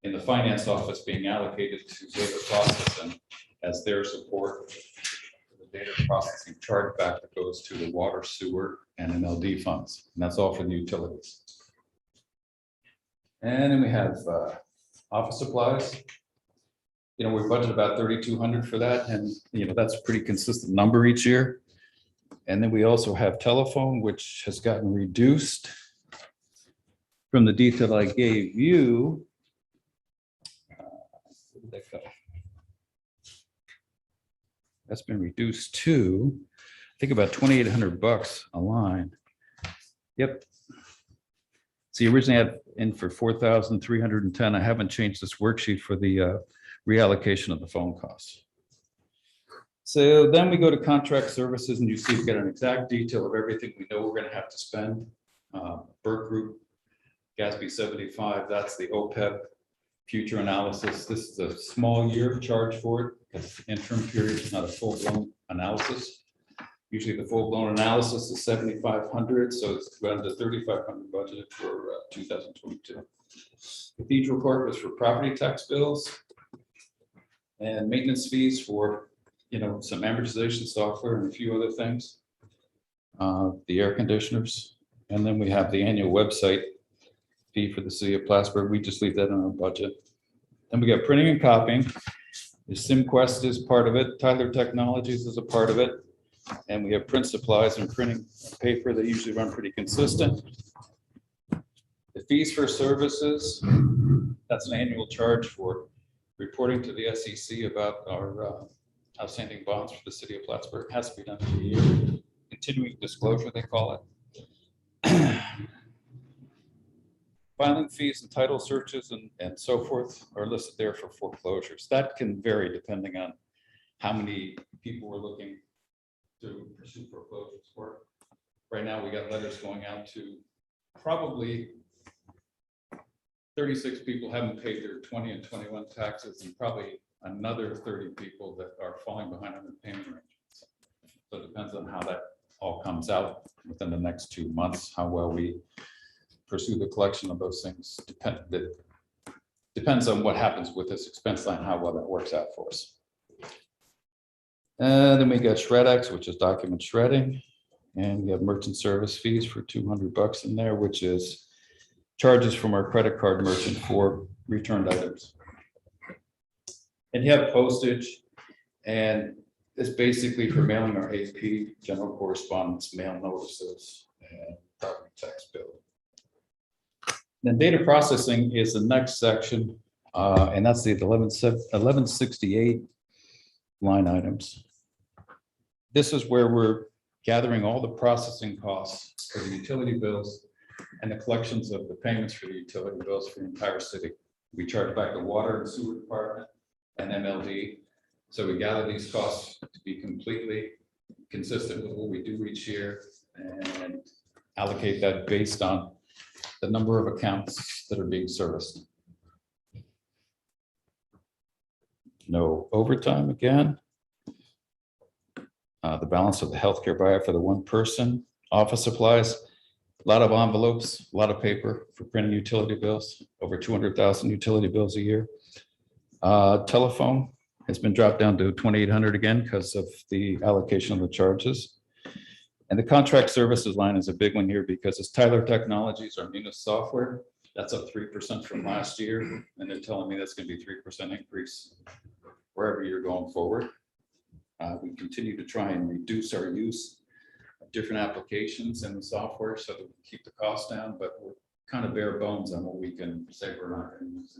Speaker 5: in the finance office being allocated to data processing as their support, the data processing chargeback that goes to the water, sewer, and MLD funds, and that's all for the utilities. And then we have office supplies. You know, we budget about 3,200 for that, and you know that's a pretty consistent number each year. And then we also have telephone, which has gotten reduced from the detail I gave you. Where did that go? That's been reduced to, I think, about $2,800 a line. Yep. So you originally had in for 4,310. I haven't changed this worksheet for the reallocation of the phone costs. So then we go to contract services, and you see we get an exact detail of everything we know we're going to have to spend. Burke Group, GASB 75, that's the OPEB future analysis. This is a small year charge for it because the interim period is not a full-blown analysis. Usually the full-blown analysis is 7,500, so it's around the 3,500 budget for 2022. Cathedral Court was for property tax bills and maintenance fees for, you know, some amortization software and a few other things. The air conditioners, and then we have the annual website fee for the city of Plattsburgh. We just leave that in our budget. Then we got printing and copying. The SimQuest is part of it. Tyler Technologies is a part of it. And we have print supplies and printing paper that usually run pretty consistent. The fees for services, that's an annual charge for reporting to the SEC about our outstanding bonds for the city of Plattsburgh. It has to be done every year. Continuing disclosure, they call it. Filing fees and title searches and so forth are listed there for foreclosures. That can vary depending on how many people we're looking to pursue foreclosures for. Right now, we got letters going out to probably 36 people haven't paid their 20 and 21 taxes, and probably another 30 people that are falling behind on the payment arrangements. So it depends on how that all comes out within the next 2 months, how well we pursue the collection of those things. Depends on what happens with this expense line, how well that works out for us. And then we got ShredX, which is document shredding. And we have merchant service fees for $200 in there, which is charges from our credit card merchant for returned items. And you have postage, and it's basically for mailing our AP, general correspondence, mail notices, and property tax bill. Then data processing is the next section, and that's the 1168 line items. This is where we're gathering all the processing costs for the utility bills and the collections of the payments for the utility bills for the entire city. We charge back the water and sewer department and MLD. So we gather these costs to be completely consistent with what we do each year and allocate that based on the number of accounts that are being serviced. No overtime again. The balance of the healthcare buyout for the one person, office supplies, a lot of envelopes, a lot of paper for printing utility bills, over 200,000 utility bills a year. Telephone has been dropped down to 2,800 again because of the allocation of the charges. And the contract services line is a big one here because it's Tyler Technologies, our Municipal software. That's up 3% from last year. And they're telling me that's going to be 3% increase wherever you're going forward. We continue to try and reduce our use of different applications in the software so that we keep the cost down, but we're kind of bare bones on what we can say we're not going to use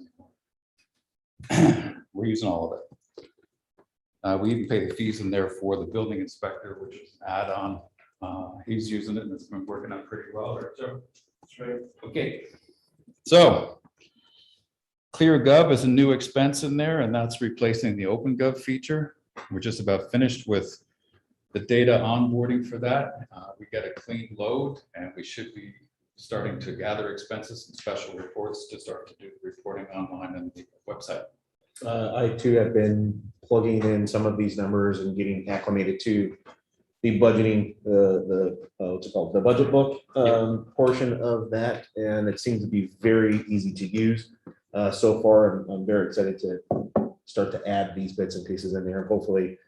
Speaker 5: anymore. We're using all of it. We even pay the fees in there for the building inspector, which is an add-on. He's using it and it's been working out pretty well, right, Joe? That's right. Okay. So ClearGov is a new expense in there, and that's replacing the OpenGov feature. We're just about finished with the data onboarding for that. We get a clean load, and we should be starting to gather expenses and special reports to start to do reporting online on the website.
Speaker 1: I too have been plugging in some of these numbers and getting acclimated to the budgeting, what's it called, the budget book portion of that, and it seems to be very easy to use. So far, I'm very excited to start to add these bits and pieces in there. Hopefully,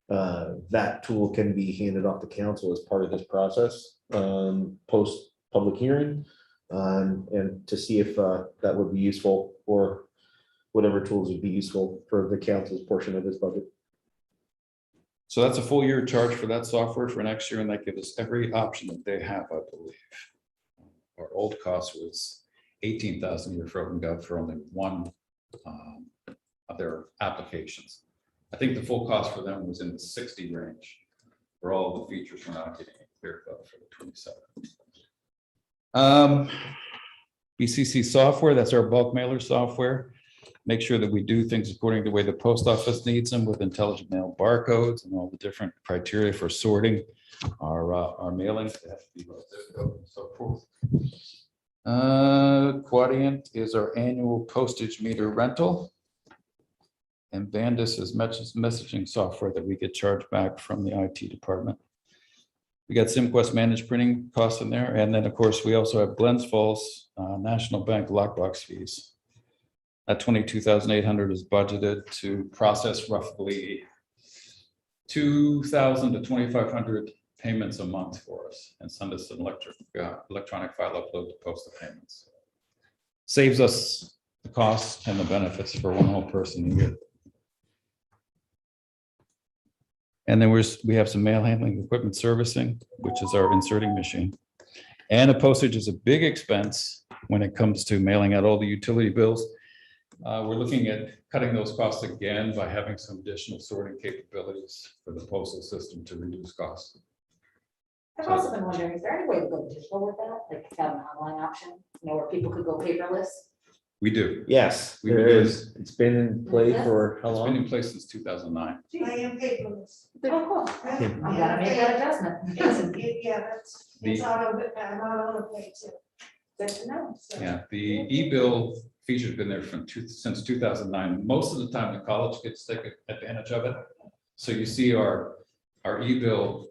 Speaker 1: that tool can be handed off to council as part of this process post public hearing, and to see if that would be useful, or whatever tools would be useful for the council's portion of this budget.
Speaker 5: So that's a full year charge for that software for next year, and that gives us every option that they have, I believe. Our old cost was $18,000 a year for OpenGov for only one of their applications. I think the full cost for them was in the 60 range for all the features we're not getting ClearGov for the 27. Bcc Software, that's our bulk mailer software. Make sure that we do things according to the way the post office needs them, with intelligent mail barcodes and all the different criteria for sorting our mailings. They have to be about zip code and so forth. Quadient is our annual postage meter rental. And Bandis is messaging software that we get charged back from the IT department. We got SimQuest managed printing costs in there. And then, of course, we also have Glens Falls National Bank lockbox fees. That $22,800 is budgeted to process roughly 2,000 to 2,500 payments a month for us and send us an electronic file upload to post the payments. Saves us the cost and the benefits for one whole person a year. And then we have some mail handling equipment servicing, which is our inserting machine. And a postage is a big expense when it comes to mailing out all the utility bills. We're looking at cutting those costs again by having some additional sorting capabilities for the postal system to reduce costs.
Speaker 4: I've also been wondering, is there any way to go digital with that, like have an online option, where people could go paperless?
Speaker 5: We do.
Speaker 1: Yes,
Speaker 5: We
Speaker 1: there
Speaker 5: do.
Speaker 1: is. It's been in play for how
Speaker 5: It's been in
Speaker 1: long?
Speaker 5: place since 2009.
Speaker 7: I am paperless.
Speaker 4: Oh, cool. I'm gonna make that adjustment.
Speaker 7: Yeah, it's auto pay too.
Speaker 4: Good to know.
Speaker 7: So-
Speaker 5: Yeah, the e-bill feature's been there since 2009. Most of the time, the college gets to take advantage of it. So you see our e-bill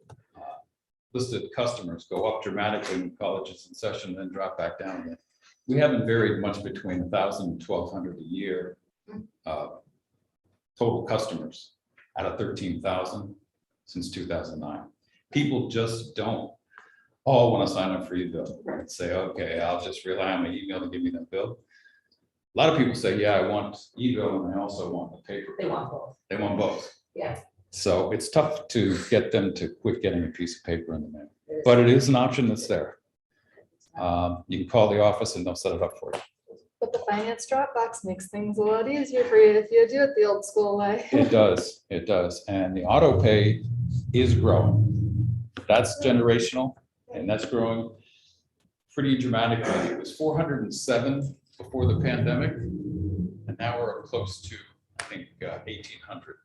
Speaker 5: listed customers go up dramatically when college is in session, then drop back down again. We haven't varied much between 1,000 and 1,200 a year total customers out of 13,000 since 2009. People just don't all want to sign up for e-bill and say, okay, I'll just rely on my email to give me that bill. A lot of people say, yeah, I want e-bill and I also want the paper.
Speaker 4: They want both.
Speaker 5: They want both.
Speaker 4: Yeah.
Speaker 5: So it's tough to get them to quit getting a piece of paper in the mail, but it is an option that's there. You can call the office and they'll set it up for you.
Speaker 2: But the finance Dropbox makes things a lot easier for you if you do it the old school way.
Speaker 5: It does, and the auto pay is growing. That's generational, and that's growing pretty dramatically. It was 407 before the pandemic, and now we're close to, I think, 1,800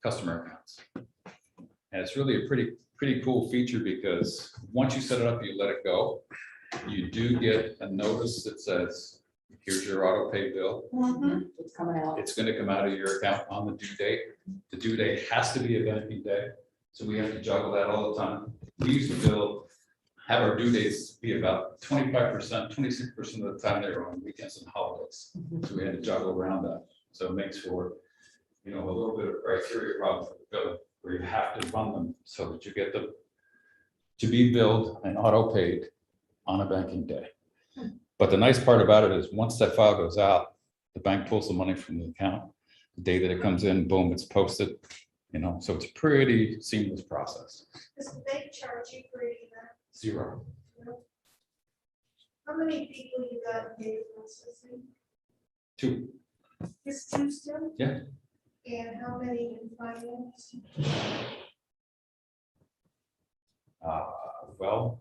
Speaker 5: customer accounts. And it's really a pretty cool feature because once you set it up, you let it go. You do get a notice that says, here's your auto pay bill.
Speaker 4: It's coming out.
Speaker 5: It's going to come out of your account on the due date. The due date has to be a banking day. So we have to juggle that all the time. We used to have our due dates be about 25%, 26% of the time they were on weekends and holidays. So we had to juggle around that. So it makes for, a little bit of criteria problem for the bill where you have to run them so that you get them to be billed and auto paid on a banking day. But the nice part about it is once that file goes out, the bank pulls the money from the account. The day that it comes in, boom, it's posted, so it's a pretty seamless process.
Speaker 7: Does the bank charge you for any of that?
Speaker 5: 0.
Speaker 7: How many people you got in data processing?
Speaker 5: 2.
Speaker 7: Just two still?
Speaker 5: Yeah.
Speaker 7: And how many in finance?
Speaker 5: Well,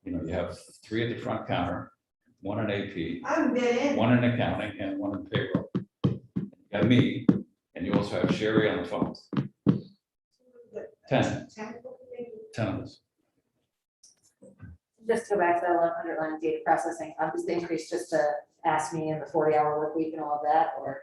Speaker 5: you have 3 at the front counter, 1 in AP,
Speaker 7: I'm dead.
Speaker 5: 1 in accounting, and 1 in payroll. You got me, and you also have Sherry on the phones. 10 of us.
Speaker 4: Just to go back to that underlying data processing, is the increase just to ask me in the 40-hour work week and all of that, or?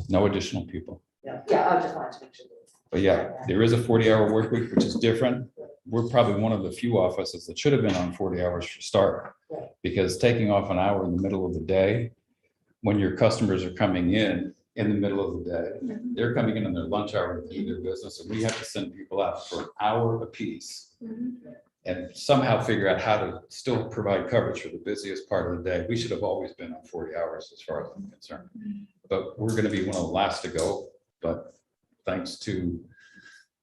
Speaker 5: No additional people.
Speaker 4: Yeah, I just wanted to make sure.
Speaker 5: But yeah, there is a 40-hour work week, which is different. We're probably one of the few offices that should have been on 40 hours for start.
Speaker 4: Right.
Speaker 5: Because taking off an hour in the middle of the day, when your customers are coming in the middle of the day, they're coming in their lunch hour to do their business, and we have to send people out for an hour apiece. And somehow figure out how to still provide coverage for the busiest part of the day. We should have always been on 40 hours as far as I'm concerned. But we're going to be one of the last to go. But thanks to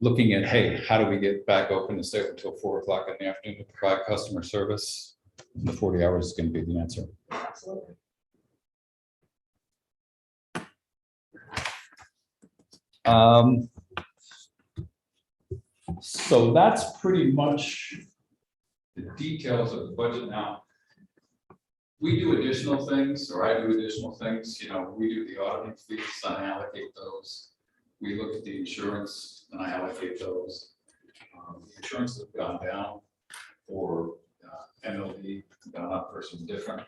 Speaker 5: looking at, hey, how do we get back open and stay open until 4 o'clock in the afternoon to provide customer service? The 40 hours is going to be the answer.
Speaker 4: Absolutely.
Speaker 5: So that's pretty much the details of the budget. Now, we do additional things, or I do additional things. We do the auditing fees, and I allocate those. We look at the insurance, and I allocate those. Insurance has gone down for MLD, gone up for some different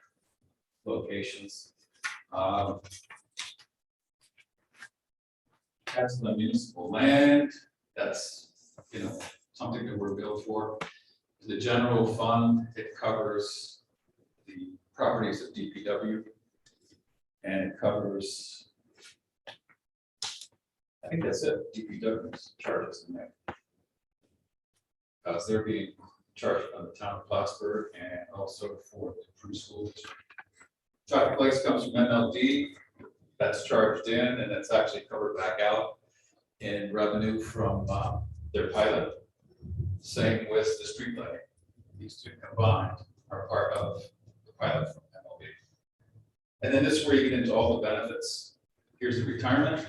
Speaker 5: locations. That's the municipal land. That's something that we're billed for. The general fund, it covers the properties of DPW, and it covers, I think that's it, DPW's charges in there. They're being charged by the town of Plattsburgh and also for the preschool district. Traffic lights comes from MLD, that's charged in, and it's actually covered back out in revenue from their pilot. Same with the street lighting. These two combined are part of the pilot from MLB. And then this is where you get into all the benefits. Here's the retirement.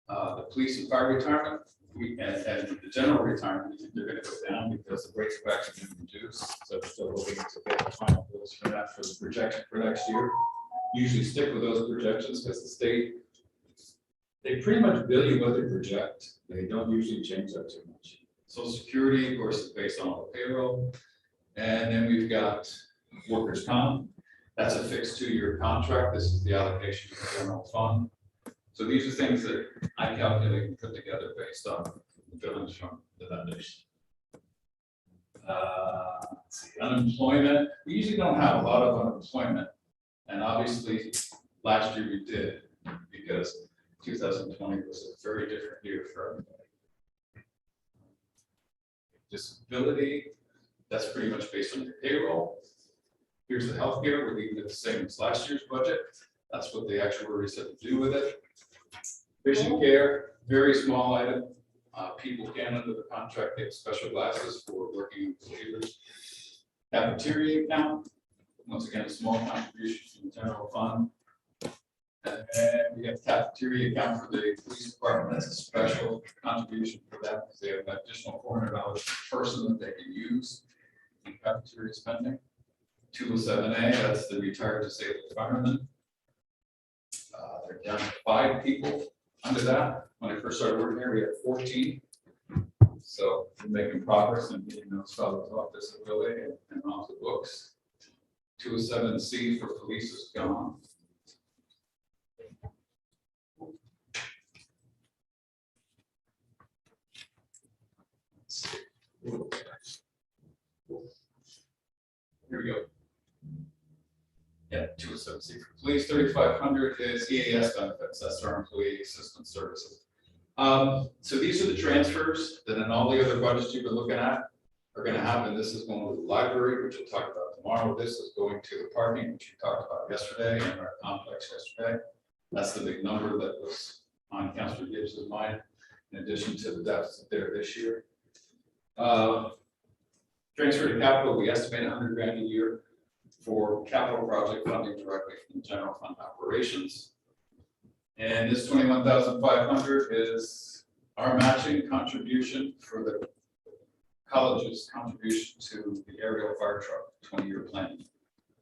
Speaker 5: The police and fire retirement, and the general retirement, we think they're gonna go down because the rates have actually been reduced. So we're still hoping to get the final bills for that for the projection for next year. Usually stick with those projections because the state, they pretty much bill you what they project. They don't usually change that too much. Social Security, of course, is based on all the payroll. And then we've got workers' comp. That's a fixed 2-year contract. This is the allocation of the general fund. So these are things that I calculate and put together based on the billings from the vendors. Let's see, unemployment, we usually don't have a lot of unemployment. And obviously, last year we did, because 2020 was a very different year for everybody. Disability, that's pretty much based on your payroll. Here's the healthcare, we're leaving it the same as last year's budget. That's what the actuary said to do with it. Vision care, very small item. People can, under the contract, get special glasses for working computers. Cafeteria account, once again, a small contribution from the general fund. And we have cafeteria account for the police department. That's a special contribution for them because they have an additional $400 per person that they can use in cafeteria spending. 207A, that's the retired disabled firemen. They're down to 5 people under that. When I first started working here, we had 14. So we're making progress in getting those fellows off disability and off the books. 207C for police is gone. Here we go. Yeah, 207C for police, 3,500 is EAS benefits, that's our employee assistance services. So these are the transfers that in all the other budgets you've been looking at are going to happen. This is going to the library, which we'll talk about tomorrow. This is going to the parking, which you talked about yesterday and our complex yesterday. That's the big number that was on Councilor Gibbs's mind, in addition to the deficit there this year. Transfer to capital, we estimate 100 grand a year for capital project funding directly from the general fund operations. And this 21,500 is our matching contribution for the college's contribution to the aerial fire truck 20-year plan.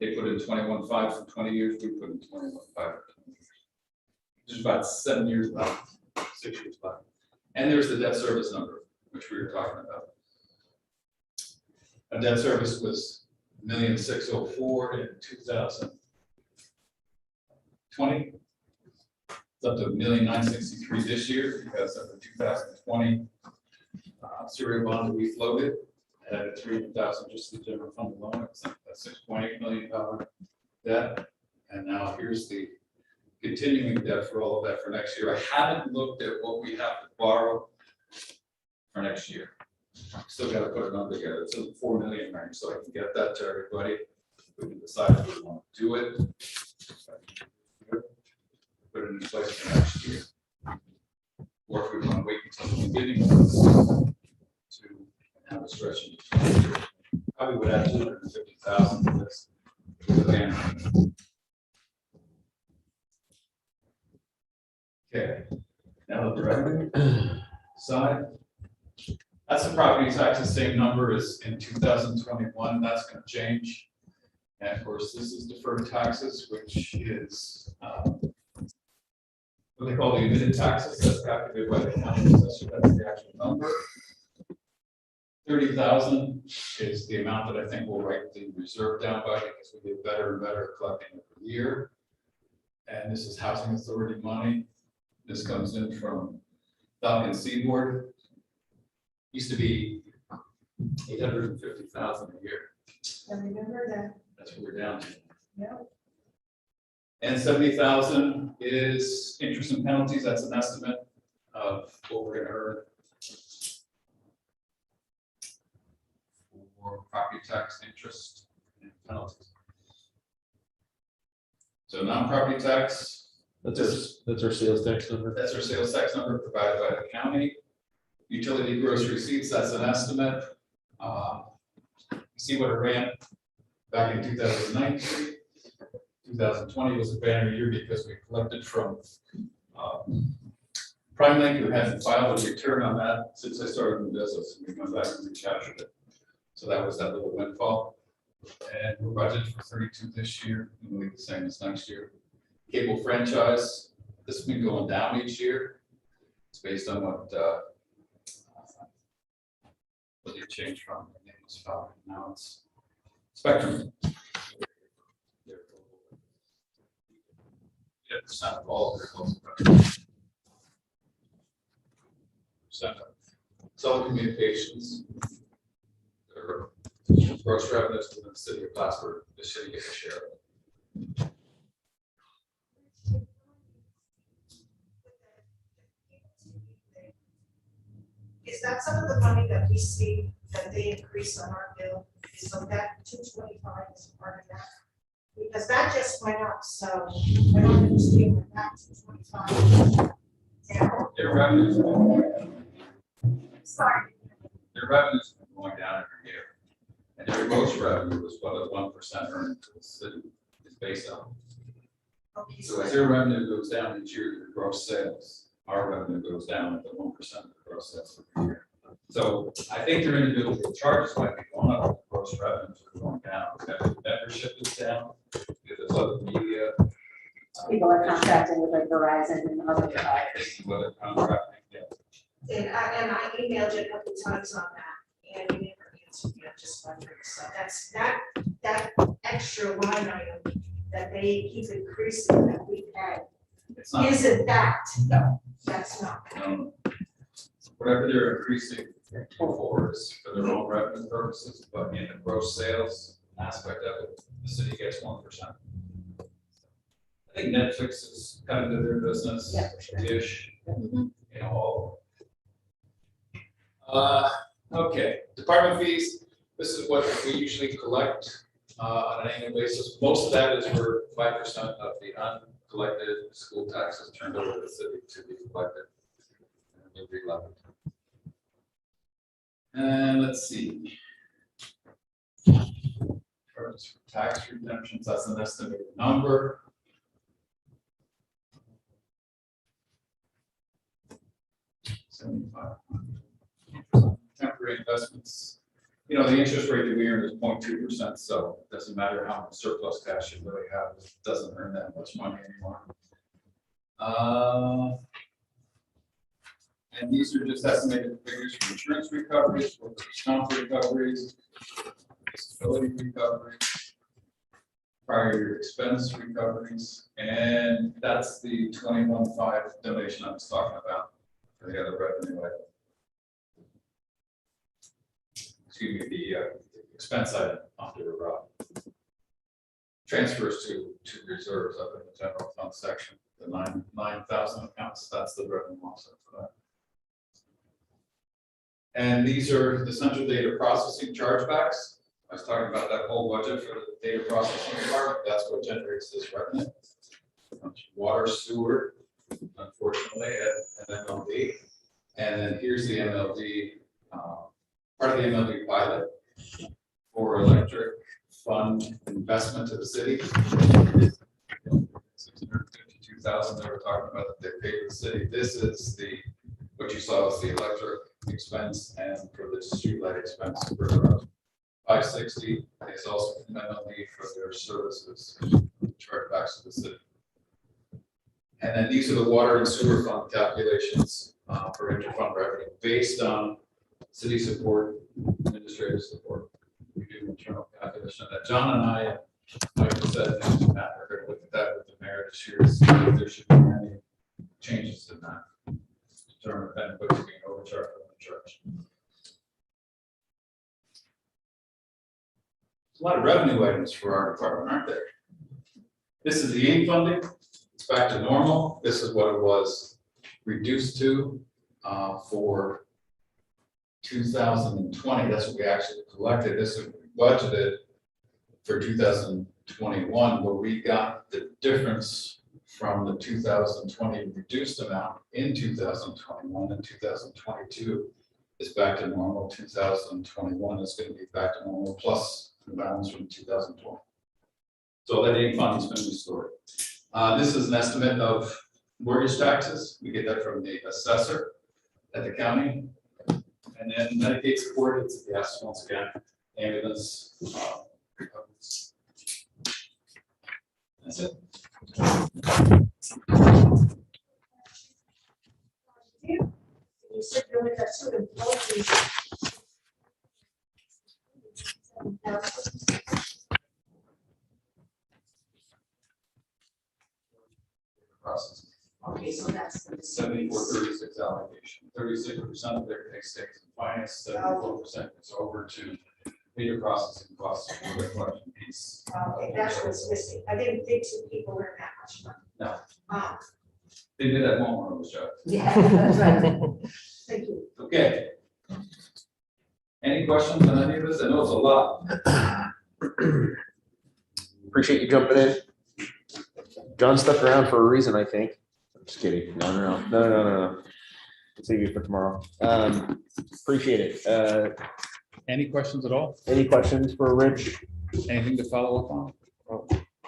Speaker 5: They put in 21.5 for 20 years, we put in 21.5 for 20 years. There's about 7 years left, 6 years left. And there's the debt service number, which we were talking about. A debt service was $1,604,000 in 2020. It's up to $1,963,000 this year because of the 2020 serial bond that we floated at $300,000 just the general fund alone. It's a $6.8 million debt. And now here's the continuing debt for all of that for next year. I haven't looked at what we have to borrow for next year. Still got to put a number together. It's in the 4 million range, so I can get that to everybody. We can decide if we want to do it. Put it in place for next year. Or if we want to wait until the beginning to have a stretch into 20 years. Probably would add 250,000 to this. Okay. Now the revenue side. That's the property tax, the same number as in 2021. That's going to change. And of course, this is deferred taxes, which is what they call the emitted taxes. That's calculated by the county assessor. That's the actual number. 30,000 is the amount that I think we'll write the reserve down by because we get better and better at collecting every year. And this is housing authority money. This comes in from Dock and Seaboard. Used to be 850,000 a year.
Speaker 7: I remember that.
Speaker 5: That's what we're down to.
Speaker 7: Yeah.
Speaker 5: And 70,000 is interest and penalties. That's an estimate of what we're going to earn for property tax, interest, and penalties. So non-property tax.
Speaker 1: That's our sales tax number.
Speaker 5: That's our sales tax number provided by the county. Utility gross receipts, that's an estimate. You see what it ran back in 2019. 2020 was a banner year because we collected from Prime Link, who hasn't filed a return on that since I started in business, and we went back and recaptured it. So that was that little windfall. And we're budgeted for 32 this year, and we'll be the same as next year. Cable franchise, this has been going down each year. It's based on what you changed from. The name was Falcon, now it's Spectrum. Yeah, percent of all of their local revenue. Percent of telecommunications. Their gross revenues to the city of Plattsburgh, the city gets a share of it.
Speaker 7: Is that some of the money that we see that they increase on our bill? So that 225 is part of that? Because that just went up, so I don't understand what that 225. Yeah.
Speaker 5: Their revenues,
Speaker 7: Sorry.
Speaker 5: their revenues have been going down every year. And their gross revenue is what a 1% earning to the city is based on.
Speaker 7: Okay,
Speaker 5: So as their revenue goes down each year, their gross sales, our revenue goes down at the 1% of the gross sales for the year. So I think their individual charges might be going up, but gross revenues are going down. Because membership is down, because there's other media.
Speaker 4: People are contracting with like Verizon and other providers.
Speaker 5: Whether contracting, yeah.
Speaker 7: And I emailed you a couple times on that, and you never answered me, I'm just wondering, so that's, that extra line item that they keep increasing that we had,
Speaker 5: It's not,
Speaker 7: isn't that?
Speaker 5: No.
Speaker 7: That's not.
Speaker 5: whatever they're increasing for is for their own revenue purposes, but in the gross sales aspect of it, the city gets 1%. I think Netflix is kind of their business,
Speaker 4: Yeah, for sure.
Speaker 5: Dish,
Speaker 2: Mhm.
Speaker 5: you know, all. Okay, department fees, this is what we usually collect on an annual basis. Most of that is for 5% of the uncollected school taxes turned over to the city to be collected. And be levied. And let's see. First, tax redemptions, that's an estimated number. Temporary investments, you know, the interest rate that we earn is 0.2%, so it doesn't matter how much surplus cash you really have, it doesn't earn that much money anymore. And these are just estimated figures for insurance recoveries, workers' comp recoveries, disability recoveries, prior year expense recoveries, and that's the 21.5 donation I was talking about for the other revenue item. Excuse me, the expense item under transfers to reserves up in the general fund section, the 9,000 accounts, that's the revenue offset for that. And these are the central data processing chargebacks. I was talking about that whole budget for the data processing department. That's what generates this revenue. Water, sewer, unfortunately, and MLD. And then here's the MLD, part of the MLD pilot for electric fund investment to the city. 652,000 they were talking about that they paid the city. This is what you saw is the electric expense, and for the streetlight expense for 560. It's also MLD for their services chargebacks to the city. And then these are the water and sewer fund calculations for interfund revenue based on city support, administrative support. We do internal calculation of that. John and I, like I said, Matt, are going to look at that with the mayor this year to see if there should be any changes in that. Determine if anybody's being overcharged or undercharged. There's a lot of revenue items for our department, aren't there? This is the AIM funding. It's back to normal. This is what it was reduced to for 2020. That's what we actually collected. This is budgeted for 2021, but we got the difference from the 2020 reduced amount in 2021 and 2022 is back to normal. 2021 is going to be back to normal plus the balance from 2020. So that AIM fund has been restored. This is an estimate of mortgage taxes, we get that from the assessor at the county. And then Medicaid support, it's gas once again, ambulance. That's it.
Speaker 7: You said you only got 2 employees.
Speaker 5: Process.
Speaker 7: Okay, so that's.
Speaker 5: 74-36 allocation, 36% of their pay stays in finance, 74% is over to data processing costs for the collection piece.
Speaker 7: Okay, that's what's missing. I didn't think 2 people were that much money.
Speaker 5: No.
Speaker 7: Ah,
Speaker 5: They did that one on the show.
Speaker 4: Yeah, that's right.
Speaker 7: thank you.
Speaker 5: Okay. Any questions on any of this? I know it's a lot.
Speaker 1: Appreciate you jumping in. John stuck around for a reason, I think. I'm just kidding. No. Save you for tomorrow. Appreciate it.
Speaker 5: Any questions at all?
Speaker 1: Any questions for Rich?
Speaker 5: Anything to follow up on?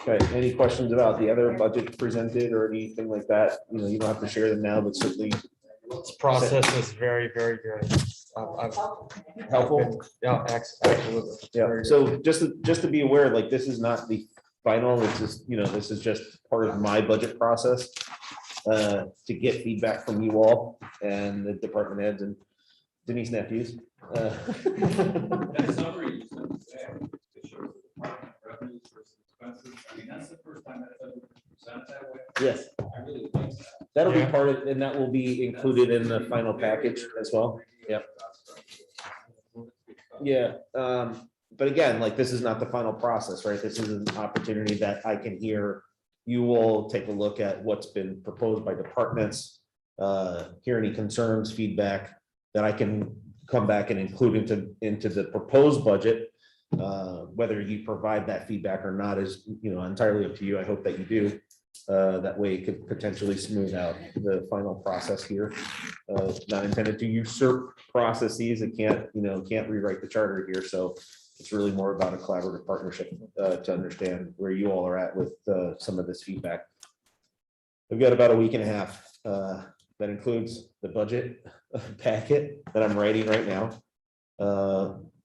Speaker 1: Okay, any questions about the other budget presented or anything like that? You know, you don't have to share them now, but certainly
Speaker 9: This process is very, very good. I've
Speaker 1: helpful.
Speaker 9: been- Yeah, absolutely.
Speaker 1: Yeah,
Speaker 9: Very good.
Speaker 1: so just to be aware, like, this is not the final, it's just, you know, this is just part of my budget process. To get feedback from you all and the department heads and Denise nephews.
Speaker 5: That summary you sent today, it shows the department revenues versus expenses. I mean, that's the first time that's ever been presented that way.
Speaker 1: Yes,
Speaker 5: I really like that.
Speaker 1: that'll be
Speaker 9: Yeah.
Speaker 1: part of, and that will be included in the final package as well. Yep. Yeah, but again, like, this is not the final process, right? This is an opportunity that I can hear you all take a look at what's been proposed by departments, hear any concerns, feedback that I can come back and include into the proposed budget. Whether you provide that feedback or not is, you know, entirely up to you. I hope that you do. That way it could potentially smooth out the final process here. Not intended to usurp processes. It can't, you know, can't rewrite the charter here. So it's really more about a collaborative partnership to understand where you all are at with some of this feedback. We've got about a week and a half. That includes the budget packet that I'm writing right now.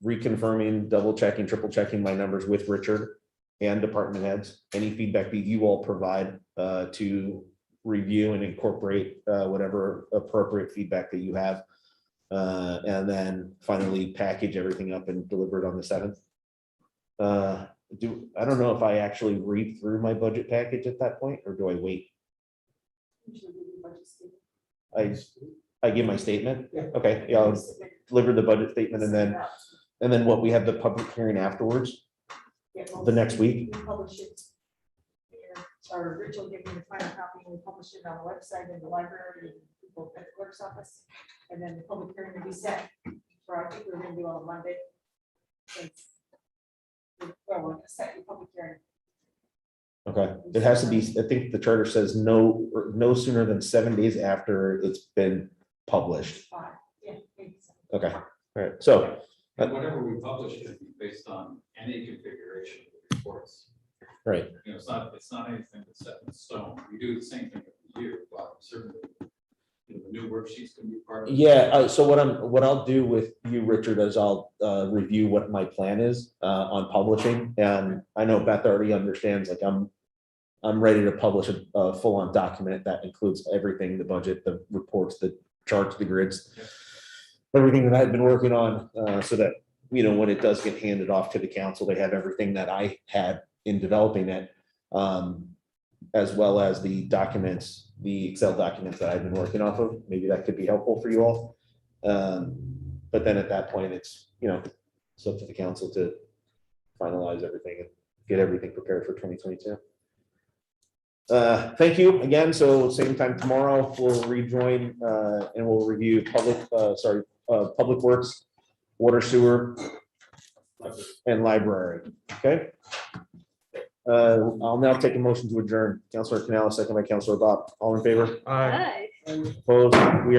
Speaker 1: Reconfirming, double checking, triple checking my numbers with Richard and department heads. Any feedback that you all provide to review and incorporate whatever appropriate feedback that you have. And then finally package everything up and deliver it on the 7th. I don't know if I actually read through my budget package at that point, or do I wait? I give my statement. Okay, yeah, I'll deliver the budget statement and then what, we have the public hearing afterwards, the next week.
Speaker 7: We publish it. Or Rich will give me the final copy and we publish it on the website in the library and people at the clerk's office. And then the public hearing will be set for, I think we're gonna do on Monday. Well, we're gonna set the public hearing.
Speaker 1: Okay, it has to be, I think the charter says no sooner than 7 days after it's been published.
Speaker 7: Fine. Yeah. maybe so.
Speaker 1: Okay, all right, so,
Speaker 5: And whatever we publish can be based on any configuration of the reports.
Speaker 1: right,
Speaker 5: You know, it's not anything that's set in stone. We do the same thing every year, but certainly, you know, the new worksheets can be part of it.
Speaker 1: yeah, so what I'll do with you, Richard, is I'll review what my plan is on publishing, and I know Beth already understands, like, I'm ready to publish a full-on document that includes everything, the budget, the reports, the charts, the grids, everything that I've been working on, so that, you know, when it does get handed off to the council, they have everything that I had in developing it, as well as the documents, the Excel documents that I've been working off of. Maybe that could be helpful for you all. But then at that point, it's, you know, it's up to the council to finalize everything and get everything prepared for 2022. Thank you again. So same time tomorrow, we'll rejoin and we'll review public works, water, sewer, and library. Okay. I'll now take a motion to adjourn. Councilor Canales, second by Councilor Bob. All in favor?
Speaker 9: Aye.
Speaker 2: Hi.
Speaker 1: Opposed? We are